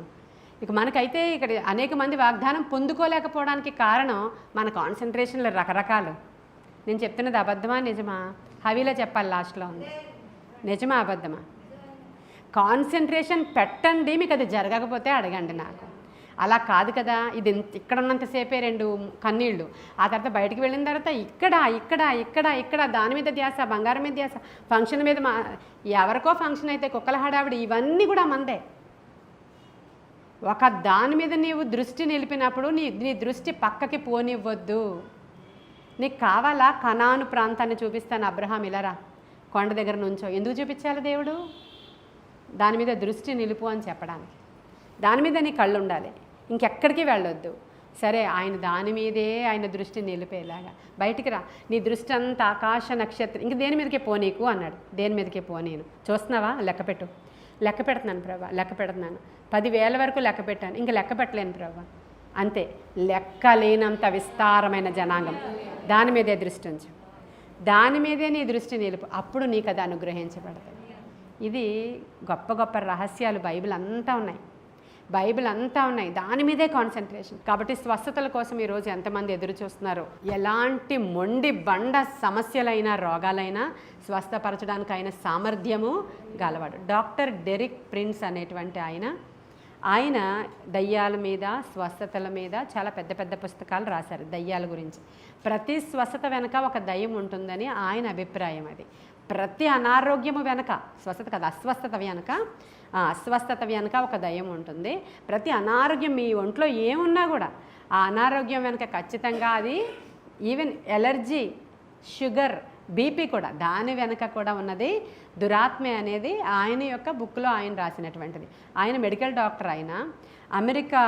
ఇక మనకైతే ఇక్కడ అనేక మంది వాగ్దానం పొందుకోలేకపోవడానికి కారణం మన కాన్సన్ట్రేషన్లు రకరకాలు. నేను చెప్తున్నది అబద్ధమా నిజమా? హవీలో చెప్పాలి లాస్ట్లో ఉంది. నిజమా అబద్ధమా? కాన్సన్ట్రేషన్ పెట్టండి, మీకు అది జరగకపోతే అడగండి నాకు. అలా కాదు కదా, ఇది ఇక్కడ ఉన్నంతసేపే 2 కన్నీళ్ళు, ఆ తర్వాత బయటికి వెళ్ళిన తర్వాత ఇక్కడ ఇక్కడ ఇక్కడ ఇక్కడ దాని మీద ధ్యాస, బంగారం మీద ధ్యాస, ఫంక్షన్ మీద ఎవరికో ఫంక్షన్ అయితే కుక్కల హడావిడి, ఇవన్నీ కూడా మందే. ఒక దాని మీద నీవు దృష్టి నిలిపినప్పుడు నీ దృష్టి పక్కకి పోనివ్వద్దు. నీకు కావాలా కనాను ప్రాంతాన్ని చూపిస్తాను, అబ్రహాం ఇలారా కొండ దగ్గర నుంచో. ఎందుకు చూపించాలి దేవుడు? దాని మీద దృష్టి నిలుపు అని చెప్పడానికి. దాని మీద నీ కళ్ళు ఉండాలి, ఇంకెక్కడికి వెళ్ళొద్దు. సరే, ఆయన దాని మీదే ఆయన దృష్టి నిలిపేలాగా బయటికి రా. నీ దృష్టి అంతా ఆకాశ నక్షత్రం, ఇంక దేని మీదకే పోనీకు అన్నాడు. దేని మీదకే పోనీను. చూస్తున్నావా? లెక్కపెట్టు. లెక్క పెడుతున్నాను ప్రభా, లెక్క పెడుతున్నాను. 10,000 వరకు లెక్క పెట్టాను, ఇంక లెక్క పెట్టలేను ప్రభా. అంతే, లెక్క లేనంత విస్తారమైన జనాంగం. దాని మీదే దృష్టి ఉంచు, దాని మీదే నీ దృష్టి నిలుపు. అప్పుడు నీకు అది అనుగ్రహించబడుతుంది. ఇది గొప్ప గొప్ప రహస్యాలు బైబిల్ అంతా ఉన్నాయి. బైబిల్ అంతా ఉన్నాయి, దాని మీదే కాన్సన్ట్రేషన్. కాబట్టి స్వస్థతల కోసం ఈరోజు ఎంతమంది ఎదురు చూస్తున్నారు? ఎలాంటి మొండి బండ సమస్యలైనా రోగాలైనా స్వస్థపరచడానికి ఆయన సామర్థ్యము గలవాడు. డాక్టర్ డెరిక్ ప్రిన్స్ అనేటువంటి ఆయన దయ్యాల మీద, స్వస్థతల మీద చాలా పెద్ద పెద్ద పుస్తకాలు రాశారు దయ్యాల గురించి. ప్రతి స్వస్థత వెనక ఒక దయ్యం ఉంటుందని ఆయన అభిప్రాయం. అది ప్రతి అనారోగ్యము వెనక, స్వస్థత కదా, అస్వస్థత వెనక ఒక దయ్యం ఉంటుంది. ప్రతి అనారోగ్యం మీ ఒంట్లో ఏమున్నా కూడా ఆ అనారోగ్యం వెనక ఖచ్చితంగా అది, ఈవెన్ ఎలర్జీ, షుగర్, బీపీ కూడా, దాని వెనక కూడా ఉన్నది దురాత్మే అనేది ఆయన యొక్క బుక్లో ఆయన రాసినటువంటిది. ఆయన మెడికల్ డాక్టర్. ఆయన అమెరికా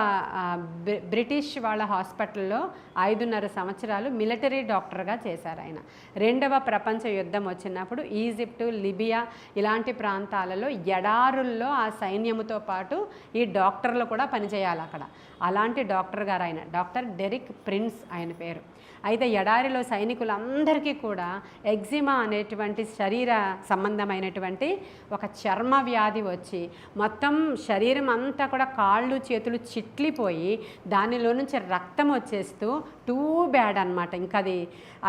బ్రిటిష్ వాళ్ళ హాస్పిటల్లో 5.5 సంవత్సరాలు మిలిటరీ డాక్టర్గా చేశారు ఆయన. 2వ ప్రపంచ యుద్ధం వచ్చినప్పుడు ఈజిప్టు, లిబియా ఇలాంటి ప్రాంతాలలో ఎడారుల్లో ఆ సైన్యముతో పాటు ఈ డాక్టర్లు కూడా పనిచేయాలి అక్కడ. అలాంటి డాక్టర్ గారు ఆయన, డాక్టర్ డెరిక్ ప్రిన్స్ ఆయన పేరు. అయితే ఎడారిలో సైనికులందరికీ కూడా ఎగ్జిమా అనేటువంటి శరీర సంబంధమైనటువంటి ఒక చర్మ వ్యాధి వచ్చి మొత్తం శరీరం అంతా కూడా కాళ్ళు చేతులు చిట్లిపోయి దానిలో నుంచి రక్తం వచ్చేస్తూ టూ బ్యాడ్ అనమాట. ఇంకా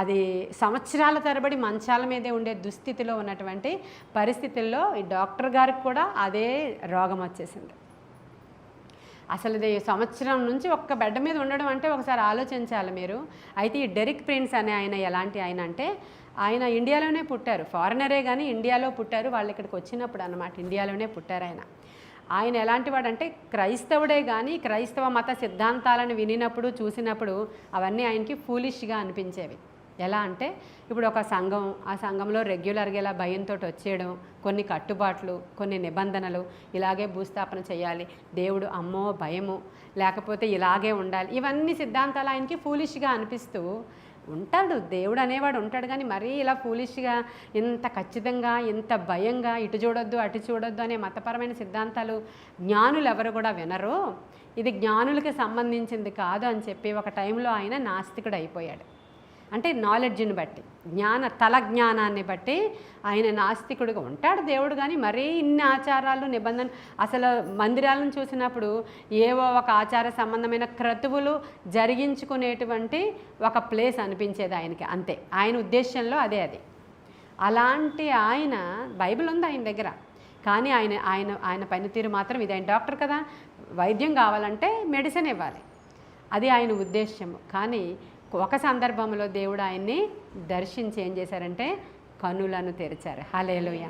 అది సంవత్సరాల తరబడి మంచాల మీదే ఉండే దుస్థితిలో ఉన్నటువంటి పరిస్థితుల్లో ఈ డాక్టర్ గారికి కూడా అదే రోగం వచ్చేసింది. అసలు ఇది సంవత్సరం నుంచి ఒక్క బెడ్ మీద ఉండడం అంటే ఒకసారి ఆలోచించాలి మీరు. అయితే ఈ డెరిక్ ప్రిన్స్ అనే ఆయన ఎలాంటి ఆయన అంటే, ఆయన ఇండియాలోనే పుట్టారు, ఫారినరే కానీ ఇండియాలో పుట్టారు. వాళ్ళు ఇక్కడికి వచ్చినప్పుడు అన్నమాట ఇండియాలోనే పుట్టారు ఆయన ఎలాంటి వాడంటే క్రైస్తవుడే కానీ క్రైస్తవ మత సిద్ధాంతాలను వినినప్పుడు చూసినప్పుడు అవన్నీ ఆయనకి ఫూలిష్గా అనిపించేవి. ఎలా అంటే ఇప్పుడు ఒక సంఘం, ఆ సంఘంలో రెగ్యులర్గా ఇలా భయంతో వచ్చేయడం, కొన్ని కట్టుబాట్లు, కొన్ని నిబంధనలు, ఇలాగే భూస్థాపన చేయాలి, దేవుడు అమ్మో భయము, లేకపోతే ఇలాగే ఉండాలి, ఇవన్నీ సిద్ధాంతాలు ఆయనకి ఫూలిష్గా అనిపిస్తూ ఉంటాడు. దేవుడు అనేవాడు ఉంటాడు, కానీ మరీ ఇలా ఫూలిష్గా ఇంత ఖచ్చితంగా ఇంత భయంగా ఇటు చూడొద్దు అటు చూడొద్దు అనే మతపరమైన సిద్ధాంతాలు జ్ఞానులు ఎవరు కూడా వినరు. ఇది జ్ఞానులకి సంబంధించింది కాదు అని చెప్పి ఒక టైంలో ఆయన నాస్తికుడు అయిపోయాడు. అంటే నాలెడ్జ్ని బట్టి, తల జ్ఞానాన్ని బట్టి ఆయన నాస్తికుడిగా ఉంటాడు దేవుడు. కానీ మరీ ఇన్ని ఆచారాలు, నిబంధనలు, అసలు మందిరాలను చూసినప్పుడు ఏవో ఒక ఆచార సంబంధమైన క్రతువులు జరిగించుకునేటువంటి ఒక ప్లేస్ అనిపించేది ఆయనకి, అంతే. ఆయన ఉద్దేశంలో అదే అది. అలాంటి ఆయన, బైబిల్ ఉంది ఆయన దగ్గర, కానీ ఆయన పనితీరు మాత్రం ఇది. ఆయన డాక్టర్ కదా, వైద్యం కావాలంటే మెడిసిన్ ఇవ్వాలి, అది ఆయన ఉద్దేశము. కానీ ఒక సందర్భంలో దేవుడు ఆయన్ని దర్శించి ఏం చేశారంటే కనులను తెరిచారు. హల్లెలూయా,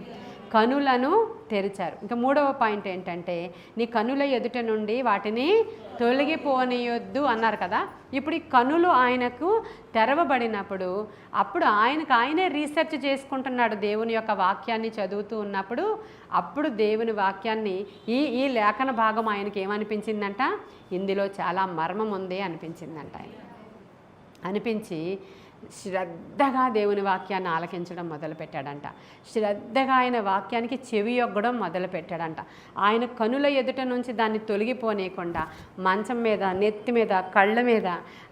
కనులను తెరిచారు. ఇంకా 3వ పాయింట్ ఏంటంటే, నీ కనుల ఎదుట నుండి వాటిని తొలగిపోనియొద్దు అన్నారు కదా. ఇప్పుడు ఈ కనులు ఆయనకు తెరవబడినప్పుడు అప్పుడు ఆయనే రీసెర్చ్ చేసుకుంటున్నాడు. దేవుని యొక్క వాక్యాన్ని చదువుతూ ఉన్నప్పుడు అప్పుడు దేవుని వాక్యాన్ని ఈ లేఖన భాగం ఆయనకి ఏమనిపించిందంట, ఇందులో చాలా మర్మం ఉంది అనిపించిందంట. అనిపించి శ్రద్ధగా దేవుని వాక్యాన్ని ఆలకించడం మొదలుపెట్టాడంట. శ్రద్ధగా ఆయన వాక్యానికి చెవి యొగ్గడం మొదలుపెట్టాడంట. ఆయన కనుల ఎదుట నుంచి దాన్ని తొలగిపోనీయకుండా మంచం మీద, నెత్తి మీద, కళ్ళ మీద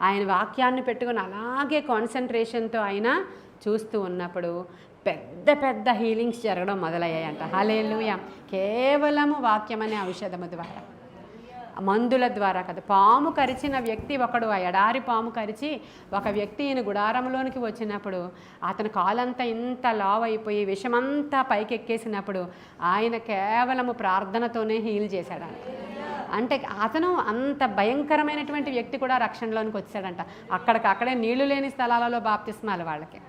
ఆయన వాక్యాన్ని పెట్టుకొని అలాగే కాన్సన్ట్రేషన్తో ఆయన చూస్తూ ఉన్నప్పుడు పెద్ద పెద్ద హీలింగ్స్ జరగడం మొదలయ్యాయంట. హల్లెలూయా, కేవలము వాక్యం అనే ఔషధము ద్వారా, మందుల ద్వారా కదా. పాము కరిచిన వ్యక్తి ఒకడు, ఆ ఎడారి పాము కరిచి ఒక వ్యక్తి ఈయన గుడారంలోనికి వచ్చినప్పుడు అతని కాలంతా ఇంత లావ్ అయిపోయి విషమంతా పైకెక్కేసినప్పుడు ఆయన కేవలము ప్రార్థనతోనే హీల్ చేశాడంట. అంటే అతను అంత భయంకరమైనటువంటి వ్యక్తి కూడా రక్షణలోనికి వచ్చాడంట. అక్కడే నీళ్లు లేని స్థలాలలో బాప్తిస్మాలు వాళ్ళకి.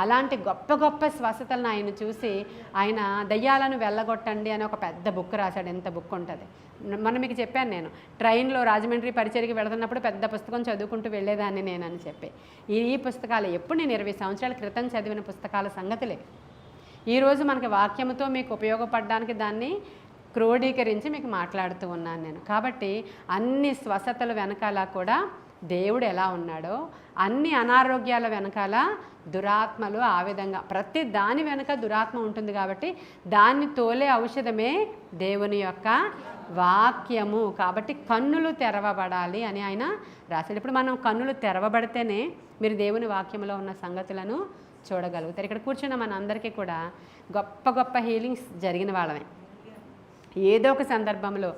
అలాంటి గొప్ప గొప్ప స్వస్థతలను ఆయన చూసి ఆయన దయ్యాలను వెళ్ళగొట్టండి అని ఒక పెద్ద బుక్ రాశాడు. ఎంత బుక్ ఉంటుంది, మొన్న మీకు చెప్పాను నేను, ట్రైన్లో రాజమండ్రి పరిచర్కి వెళుతున్నప్పుడు పెద్ద పుస్తకం చదువుకుంటూ వెళ్ళేదాన్ని నేనని చెప్పి. ఈ పుస్తకాలు ఎప్పుడు నేను 20 సంవత్సరాల క్రితం చదివిన పుస్తకాల సంగతులే ఈరోజు మనకి వాక్యముతో మీకు ఉపయోగపడడానికి దాన్ని క్రోడీకరించి మీకు మాట్లాడుతూ ఉన్నాను నేను. కాబట్టి అన్ని స్వస్థతల వెనకాల కూడా దేవుడు ఎలా ఉన్నాడో, అన్ని అనారోగ్యాల వెనకాల దురాత్మలు ఆ విధంగా, ప్రతి దాని వెనుక దురాత్మ ఉంటుంది. కాబట్టి దాన్ని తోలే ఔషధమే దేవుని యొక్క వాక్యము. కాబట్టి కన్నులు తెరవబడాలి అని ఆయన రాశాడు. ఇప్పుడు మనం కన్నులు తెరవబడితేనే మీరు దేవుని వాక్యంలో ఉన్న సంగతులను చూడగలుగుతారు. ఇక్కడ కూర్చున్న మన అందరికీ కూడా గొప్ప గొప్ప హీలింగ్స్ జరిగిన వాళ్ళమే. ఏదో ఒక సందర్భంలో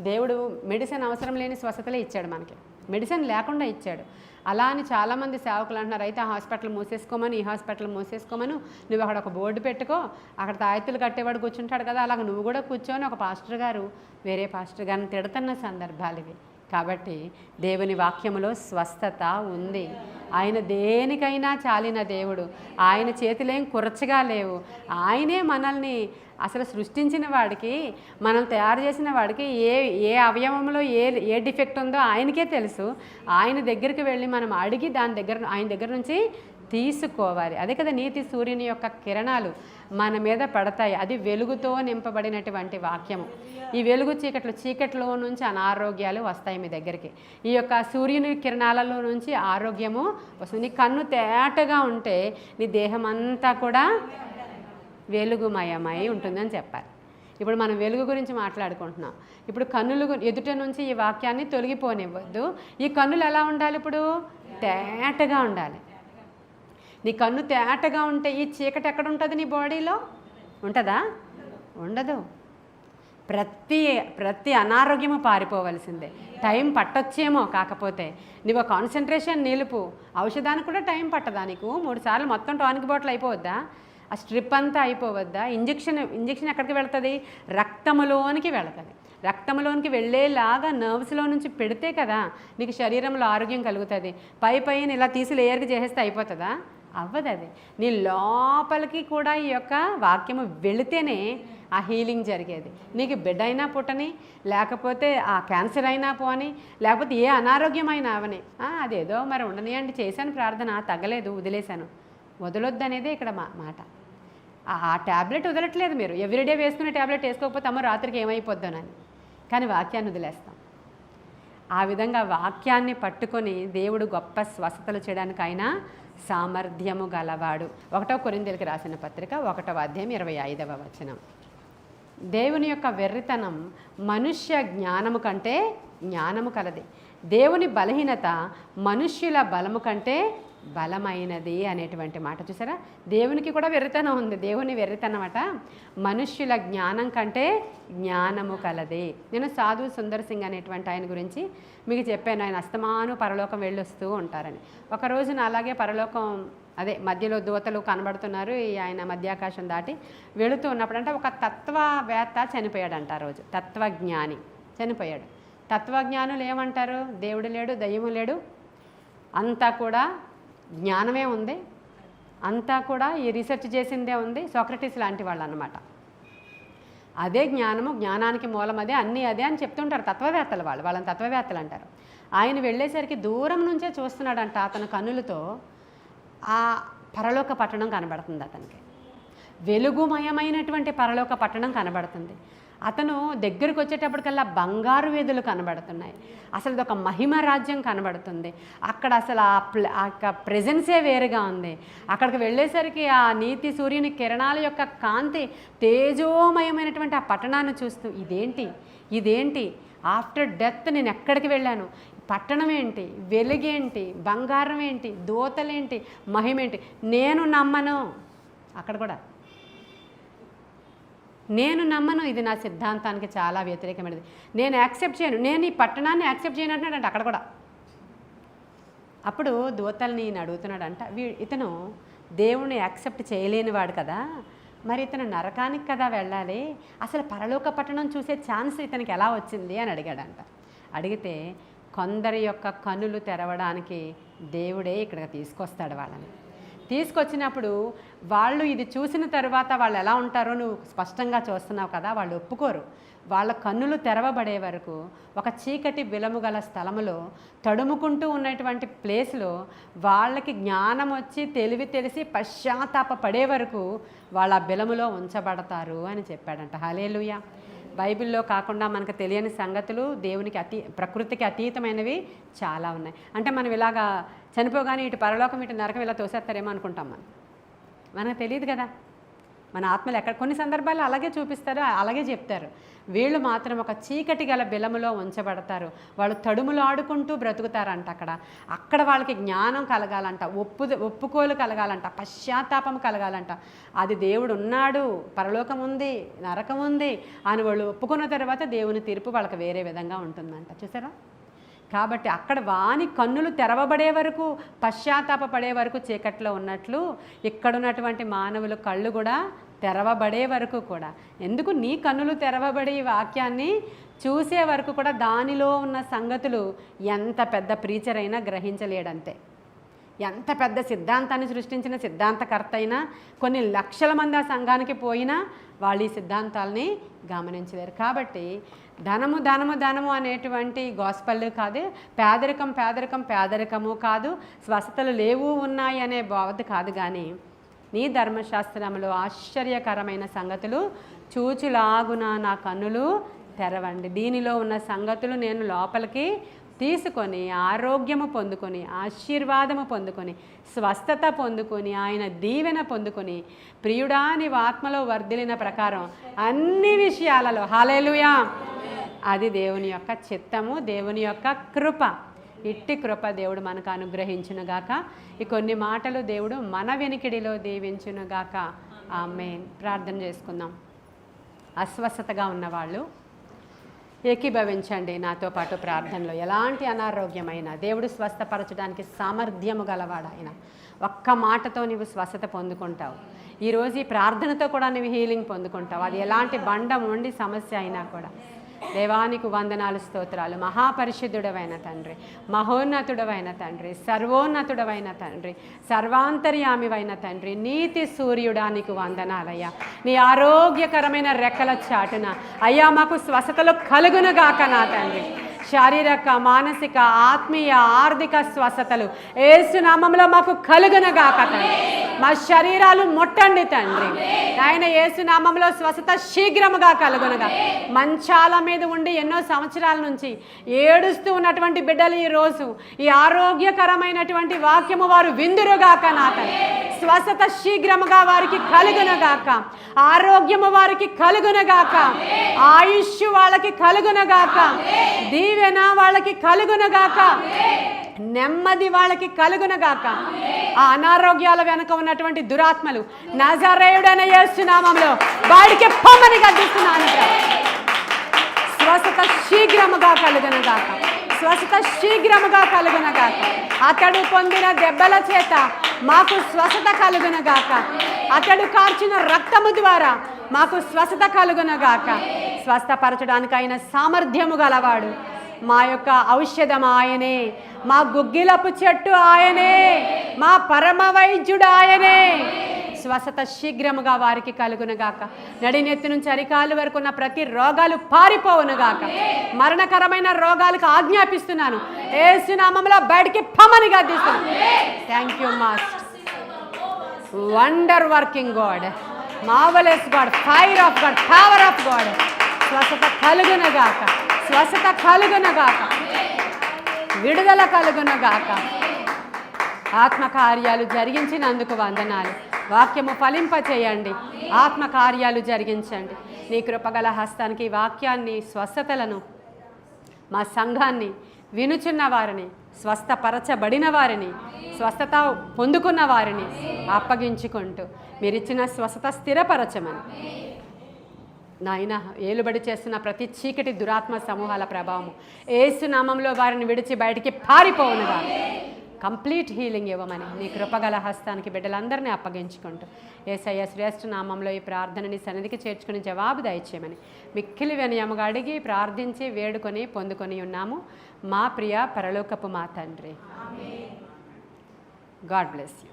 దేవుడు మెడిసిన్ అవసరం లేని స్వస్థతలే ఇచ్చాడు మనకి, మెడిసిన్ లేకుండా ఇచ్చాడు. అలా అని చాలామంది సేవకులు అంటున్నారు, అయితే ఆ హాస్పిటల్ మూసేసుకోమని, ఈ హాస్పిటల్ మూసేసుకోమను, నువ్వు అక్కడ ఒక బోర్డు పెట్టుకో, అక్కడ తాయెత్తులు కట్టేవాడు కూర్చుంటాడు కదా, అలాగ నువ్వు కూడా కూర్చొని ఒక పాస్టర్ గారు వేరే పాస్టర్ గారిని తిడుతున్న సందర్భాలు ఇవి. కాబట్టి దేవుని వాక్యములో స్వస్థత ఉంది. ఆయన దేనికైనా చాలిన దేవుడు, ఆయన చేతులేం కురచగా లేవు. ఆయనే మనల్ని అసలు సృష్టించిన వాడికి, మనం తయారు చేసిన వాడికి ఏ అవయవంలో ఏ డిఫెక్ట్ ఉందో ఆయనకే తెలుసు. ఆయన దగ్గరికి వెళ్ళి మనం అడిగి ఆయన దగ్గర నుంచి తీసుకోవాలి. అదే కదా నీతి సూర్యుని యొక్క కిరణాలు మన మీద పడతాయి, అది వెలుగుతో నింపబడినటువంటి వాక్యము. ఈ వెలుగు చీకట్లో నుంచి అనారోగ్యాలు వస్తాయి మీ దగ్గరికి. ఈ యొక్క సూర్యుని కిరణాలలో నుంచి ఆరోగ్యము వస్తుంది. నీ కన్ను తేటగా ఉంటే నీ దేహం అంతా కూడా వెలుగుమయమై ఉంటుందని చెప్పాలి. ఇప్పుడు మనం వెలుగు గురించి మాట్లాడుకుంటున్నాం. ఇప్పుడు కన్నులు ఎదుట నుంచి ఈ వాక్యాన్ని తొలగిపోనివ్వద్దు. ఈ కన్నులు ఎలా ఉండాలి? ఇప్పుడు తేటగా ఉండాలి. నీ కన్ను తేటగా ఉంటే ఈ చీకటి ఎక్కడ ఉంటుంది? నీ బాడీలో ఉంటుందా? ఉండదు. ప్రతి అనారోగ్యము పారిపోవలసిందే. టైం పట్టొచ్చేమో, కాకపోతే నువ్వు కాన్సన్ట్రేషన్ నిలుపు. ఔషధానికి కూడా టైం పట్టదా నీకు? 3 సార్లు మొత్తం టానిక్ బాటిల్ అయిపోవద్దా? ఆ స్ట్రిప్ అంతా అయిపోవద్దా? ఇంజెక్షన్ ఎక్కడికి వెళ్తుంది? రక్తములోనికి వెళుతుంది. రక్తంలోనికి వెళ్ళేలాగా నర్వ్స్లో నుంచి పెడితే కదా నీకు శరీరంలో ఆరోగ్యం కలుగుతుంది. పైన ఇలా తీసి లేయర్కి చేసేస్తే అయిపోతుందా? అవ్వదు. అది నీ లోపలికి కూడా ఈ యొక్క వాక్యము వెళితేనే ఆ హీలింగ్ జరిగేది. నీకు బిడ్డ అయినా పుట్టని, లేకపోతే ఆ క్యాన్సర్ అయినా పోని, లేకపోతే ఏ అనారోగ్యం అయినా అవని, అదేదో మరి ఉండనియండి, చేశాను ప్రార్థన, తగ్గలేదు, వదిలేశాను. వదలొద్దు అనేదే ఇక్కడ మాట. ఆ ట్యాబ్లెట్ వదలట్లేదు. మీరు ఎవ్రీడే వేసుకునే ట్యాబ్లెట్ వేసుకోకపోతే అమ్మ రాత్రికి ఏమైపోద్దానని, కానీ వాక్యాన్ని వదిలేస్తాం. ఆ విధంగా వాక్యాన్ని పట్టుకొని దేవుడు గొప్ప స్వస్థతలు చేయడానికైనా సామర్థ్యము గలవాడు. 1 కొరింథీయులకు రాసిన పత్రిక 1వ అధ్యాయం 25వ వచనం. దేవుని యొక్క వెర్రితనం మనుష్య జ్ఞానము కంటే జ్ఞానము కలది, దేవుని బలహీనత మనుష్యుల బలము కంటే బలమైనది అనేటువంటి మాట చూసారా? దేవునికి కూడా వెర్రితనం ఉంది. దేవుని వెర్రితనం అట మనుష్యుల జ్ఞానం కంటే జ్ఞానము కలది. నేను సాధు సుందర్ సింగ్ అనేటువంటి ఆయన గురించి మీకు చెప్పాను. ఆయన అస్తమాను పరలోకం వెళ్ళొస్తూ ఉంటారని. ఒకరోజు అలాగే పరలోకం మధ్యలో దూతలు కనబడుతున్నారు. ఆయన మధ్యాకాశం దాటి వెళుతూ ఉన్నప్పుడంటే ఒక తత్వవేత్త చనిపోయాడంట. ఆ రోజు తత్వజ్ఞాని చనిపోయాడు. తత్వజ్ఞానులు ఏమంటారు? దేవుడు లేడు, దయ్యము లేడు, అంతా కూడా జ్ఞానమే ఉంది, అంతా కూడా ఈ రీసెర్చ్ చేసిందే ఉంది. సోక్రటీస్ లాంటి వాళ్ళు అన్నమాట. అదే జ్ఞానము, జ్ఞానానికి మూలం అదే, అన్నీ అదే అని చెప్తుంటారు తత్వవేత్తలు. వాళ్ళని తత్వవేత్తలు అంటారు. ఆయన వెళ్ళేసరికి దూరం నుంచే చూస్తున్నాడంట. అతని కన్నులతో ఆ పరలోక పట్టణం కనబడుతుంది. అతనికి వెలుగుమయమైనటువంటి పరలోక పట్టణం కనబడుతుంది. అతను దగ్గరికి వచ్చేటప్పటికల్లా బంగారు వీధులు కనబడుతున్నాయి. అసలు ఇది ఒక మహిమ రాజ్యం కనబడుతుంది. అక్కడ అసలు ఆ ప్రెజెన్సే వేరుగా ఉంది. అక్కడికి వెళ్ళేసరికి ఆ నీతి సూర్యుని కిరణాల యొక్క కాంతి తేజోమయమైనటువంటి ఆ పట్టణాన్ని చూస్తూ ఇదేంటి ఆఫ్టర్ డెత్ నేను ఎక్కడికి వెళ్ళాను, పట్టణం ఏంటి, వెలుగేంటి, బంగారం ఏంటి, దూతలేంటి, మహిమేంటి, నేను నమ్మను. అక్కడ కూడా నేను నమ్మను, ఇది నా సిద్ధాంతానికి చాలా వ్యతిరేకమైనది, నేను యాక్సెప్ట్ చేయను, నేను ఈ పట్టణాన్ని యాక్సెప్ట్ చేయను అంటున్నాడంట అక్కడ కూడా. అప్పుడు దూతల్ని ఈయన అడుగుతున్నాడంట, ఇతను దేవుణ్ణి యాక్సెప్ట్ చేయలేని వాడు కదా, మరి ఇతను నరకానికి కదా వెళ్ళాలి, అసలు పరలోక పట్టణం చూసే ఛాన్స్ ఇతనికి ఎలా వచ్చింది అని అడిగాడంట. అడిగితే కొందరి యొక్క కన్నులు తెరవడానికి దేవుడే ఇక్కడికి తీసుకొస్తాడు. వాళ్ళని తీసుకొచ్చినప్పుడు వాళ్ళు ఇది చూసిన తర్వాత వాళ్ళు ఎలా ఉంటారో నువ్వు స్పష్టంగా చూస్తున్నావు కదా, వాళ్ళు ఒప్పుకోరు. వాళ్ళ కన్నులు తెరవబడే వరకు ఒక చీకటి విలము గల స్థలములో తడుముకుంటూ ఉన్నటువంటి ప్లేస్లో వాళ్ళకి జ్ఞానం వచ్చి తెలిసి పశ్చాత్తాప పడే వరకు వాళ్ళ బిలములో ఉంచబడతారు అని చెప్పాడంట. హల్లెలూయా. బైబిల్లో కాకుండా మనకు తెలియని సంగతులు దేవునికి ప్రకృతికి అతీతమైనవి చాలా ఉన్నాయి. అంటే మనం ఇలాగా చనిపోగానే ఇటు పరలోకం ఇటు నరకం ఇలా తోసేస్తారేమో అనుకుంటాం. మనకు తెలియదు కదా. మన ఆత్మలు ఎక్కడ కొన్ని సందర్భాల్లో అలాగే చూపిస్తారు, అలాగే చెప్తారు. వీళ్ళు మాత్రం ఒక చీకటి గల బిలములో ఉంచబడతారు. వాళ్ళు తడుములు ఆడుకుంటూ బ్రతుకుతారంట. అక్కడ వాళ్ళకి జ్ఞానం కలగాలంట, ఒప్పుకోలు కలగాలంట, పశ్చాత్తాపం కలగాలంట. అది దేవుడు ఉన్నాడు, పరలోకం ఉంది, నరకం ఉంది అని వాళ్ళు ఒప్పుకున్న తర్వాత దేవుని తీర్పు వాళ్ళకి వేరే విధంగా ఉంటుందంట. చూసారా? కాబట్టి అక్కడ వాని కన్నులు తెరవబడే వరకు, పశ్చాత్తాపడే వరకు చీకట్లో ఉన్నట్లు ఇక్కడున్నటువంటి మానవుల కళ్ళు కూడా తెరవబడే వరకు కూడా. ఎందుకు? నీ కన్నులు తెరవబడి వాక్యాన్ని చూసే వరకు కూడా దానిలో ఉన్న సంగతులు ఎంత పెద్ద ప్రీచర్ అయినా గ్రహించలేడంతే. ఎంత పెద్ద సిద్ధాంతాన్ని సృష్టించిన సిద్ధాంతకర్త అయినా, కొన్ని లక్షల మంది ఆ సంఘానికి పోయినా వాళ్ళు ఈ సిద్ధాంతాలని గమనించలేరు. కాబట్టి ధనము ధనము ధనము అనేటువంటి గాస్పల్ కాదు, పేదరికము కాదు, స్వస్థతలు లేవు ఉన్నాయి అనే బాధ కాదు. కానీ నీ ధర్మశాస్త్రంలో ఆశ్చర్యకరమైన సంగతులు చూచులాగున నా కన్నులు తెరవండి. దీనిలో ఉన్న సంగతులు నేను లోపలికి తీసుకొని ఆరోగ్యము పొందుకొని, ఆశీర్వాదము పొందుకొని, స్వస్థత పొందుకొని, ఆయన దీవెన పొందుకొని, ప్రియుడా నీవు ఆత్మలో వర్ధిలిన ప్రకారం అన్ని విషయాలలో హల్లెలూయా, అది దేవుని యొక్క చిత్తము, దేవుని యొక్క కృప. ఇట్టి కృప దేవుడు మనకు అనుగ్రహించునుగాక. ఈ కొన్ని మాటలు దేవుడు మన వెనికిడిలో దీవించునుగాక. ఆమేన్. ప్రార్థన చేసుకుందాం. అస్వస్థతగా ఉన్నవాళ్ళు ఏకీభవించండి నాతో పాటు ప్రార్థనలో. ఎలాంటి అనారోగ్యమైన దేవుడు స్వస్థపరచడానికి సామర్థ్యము గలవాడు ఆయన. ఒక్క మాటతో నీవు స్వస్థత పొందుకుంటావు. ఈరోజు ఈ ప్రార్థనతో కూడా నువ్వు హీలింగ్ పొందుకుంటావు. అది ఎలాంటి బండ మొండి సమస్య అయినా కూడా. దేవానికి వందనాలు, స్తోత్రాలు. మహాపరిశుద్ధుడవైన తండ్రి, మహోన్నతుడవైన తండ్రి, సర్వోన్నతుడవైన తండ్రి, సర్వాంతర్యామివైన తండ్రి, నీతి సూర్యుడానికి వందనాలయ్యా. నీ ఆరోగ్యకరమైన రెక్కల చాటున అయ్యా మాకు స్వస్థతలు కలుగునుగాక నా తండ్రి. శారీరక, మానసిక, ఆత్మీయ, ఆర్థిక స్వస్థతలు యేసు నామములో మాకు కలుగునుగాక తండ్రి. మా శరీరాలు ముట్టండి తండ్రి. ఆయన యేసు నామములో స్వస్థత శీఘ్రముగా కలుగునుగా. మంచాల మీద ఉండి ఎన్నో సంవత్సరాల నుంచి ఏడుస్తూ ఉన్నటువంటి బిడ్డలు ఈరోజు ఈ ఆరోగ్యకరమైనటువంటి వాక్యము వారు విందురుగాక నా తండ్రి. స్వస్థత శీఘ్రముగా వారికి కలుగునుగాక. ఆరోగ్యము వారికి కలుగునుగాక. ఆయుష్ వాళ్ళకి కలుగునుగాక. దీవెన వాళ్ళకి కలుగునుగాక. నెమ్మది వాళ్ళకి కలుగునుగాక. ఆ అనారోగ్యాల వెనుక ఉన్నటువంటి దురాత్మలు నజరేయుడైన యేసు నామములో బయటికి పొమ్మని గద్దిస్తున్నాను. స్వస్థత శీఘ్రముగా కలుగునుగాక. స్వస్థత శీఘ్రముగా కలుగునుగాక. అతడు పొందిన దెబ్బల చేత మాకు స్వస్థత కలుగునుగాక. అతడు కార్చిన రక్తము ద్వారా మాకు స్వస్థత కలుగునుగాక. స్వస్థపరచడానికి ఆయన సామర్థ్యము గలవాడు. మా యొక్క ఔషధం ఆయనే, మా గుగ్గిలపు చెట్టు ఆయనే, మా పరమ వైద్యుడు ఆయనే. స్వస్థత శీఘ్రముగా వారికి కలుగునుగాక. నడినెత్తి నుంచి అరికాలు వరకు ఉన్న ప్రతి రోగాలు పారిపోవునుగాక. మరణకరమైన రోగాలకు ఆజ్ఞాపిస్తున్నాను. యేసు నామములో బయటికి పొమ్మని గద్దిస్తున్నాను. Thank you master. Wonder working God, marvellous God, fire of God, power of God. స్వస్థత కలుగునుగాక. స్వస్థత కలుగునుగాక. విడుదల కలుగునుగాక. ఆత్మకార్యాలు జరిగించినందుకు వందనాలు. వాక్యము ఫలింపచేయండి. ఆత్మకార్యాలు జరిగించండి. నీ కృపగల హస్తానికి వాక్యాన్ని, స్వస్థతలను, మా సంఘాన్ని, వినుచున్న వారిని, స్వస్థపరచబడిన వారిని, స్వస్థత పొందుకున్న వారిని అప్పగించుకుంటూ మీరిచ్చిన స్వస్థత స్థిరపరచమని నాయన ఏలుబడి చేస్తున్న ప్రతి చీకటి దురాత్మ సమూహాల ప్రభావము యేసు నామంలో వారిని విడిచి బయటికి పారిపోవునుగా. కంప్లీట్ హీలింగ్ ఇవ్వమని నీ కృపగల హస్తానికి బిడ్డలందరినీ అప్పగించుకుంటూ యేసయ్య శ్రేష్ఠ నామంలో ఈ ప్రార్థనని సన్నిధికి చేర్చుకుని జవాబు దయచేయమని మిక్కిలి వినయముగా అడిగి ప్రార్థించి వేడుకొని పొందుకొని ఉన్నాము మా ప్రియ పరలోకపు మా తండ్రి. God bless you.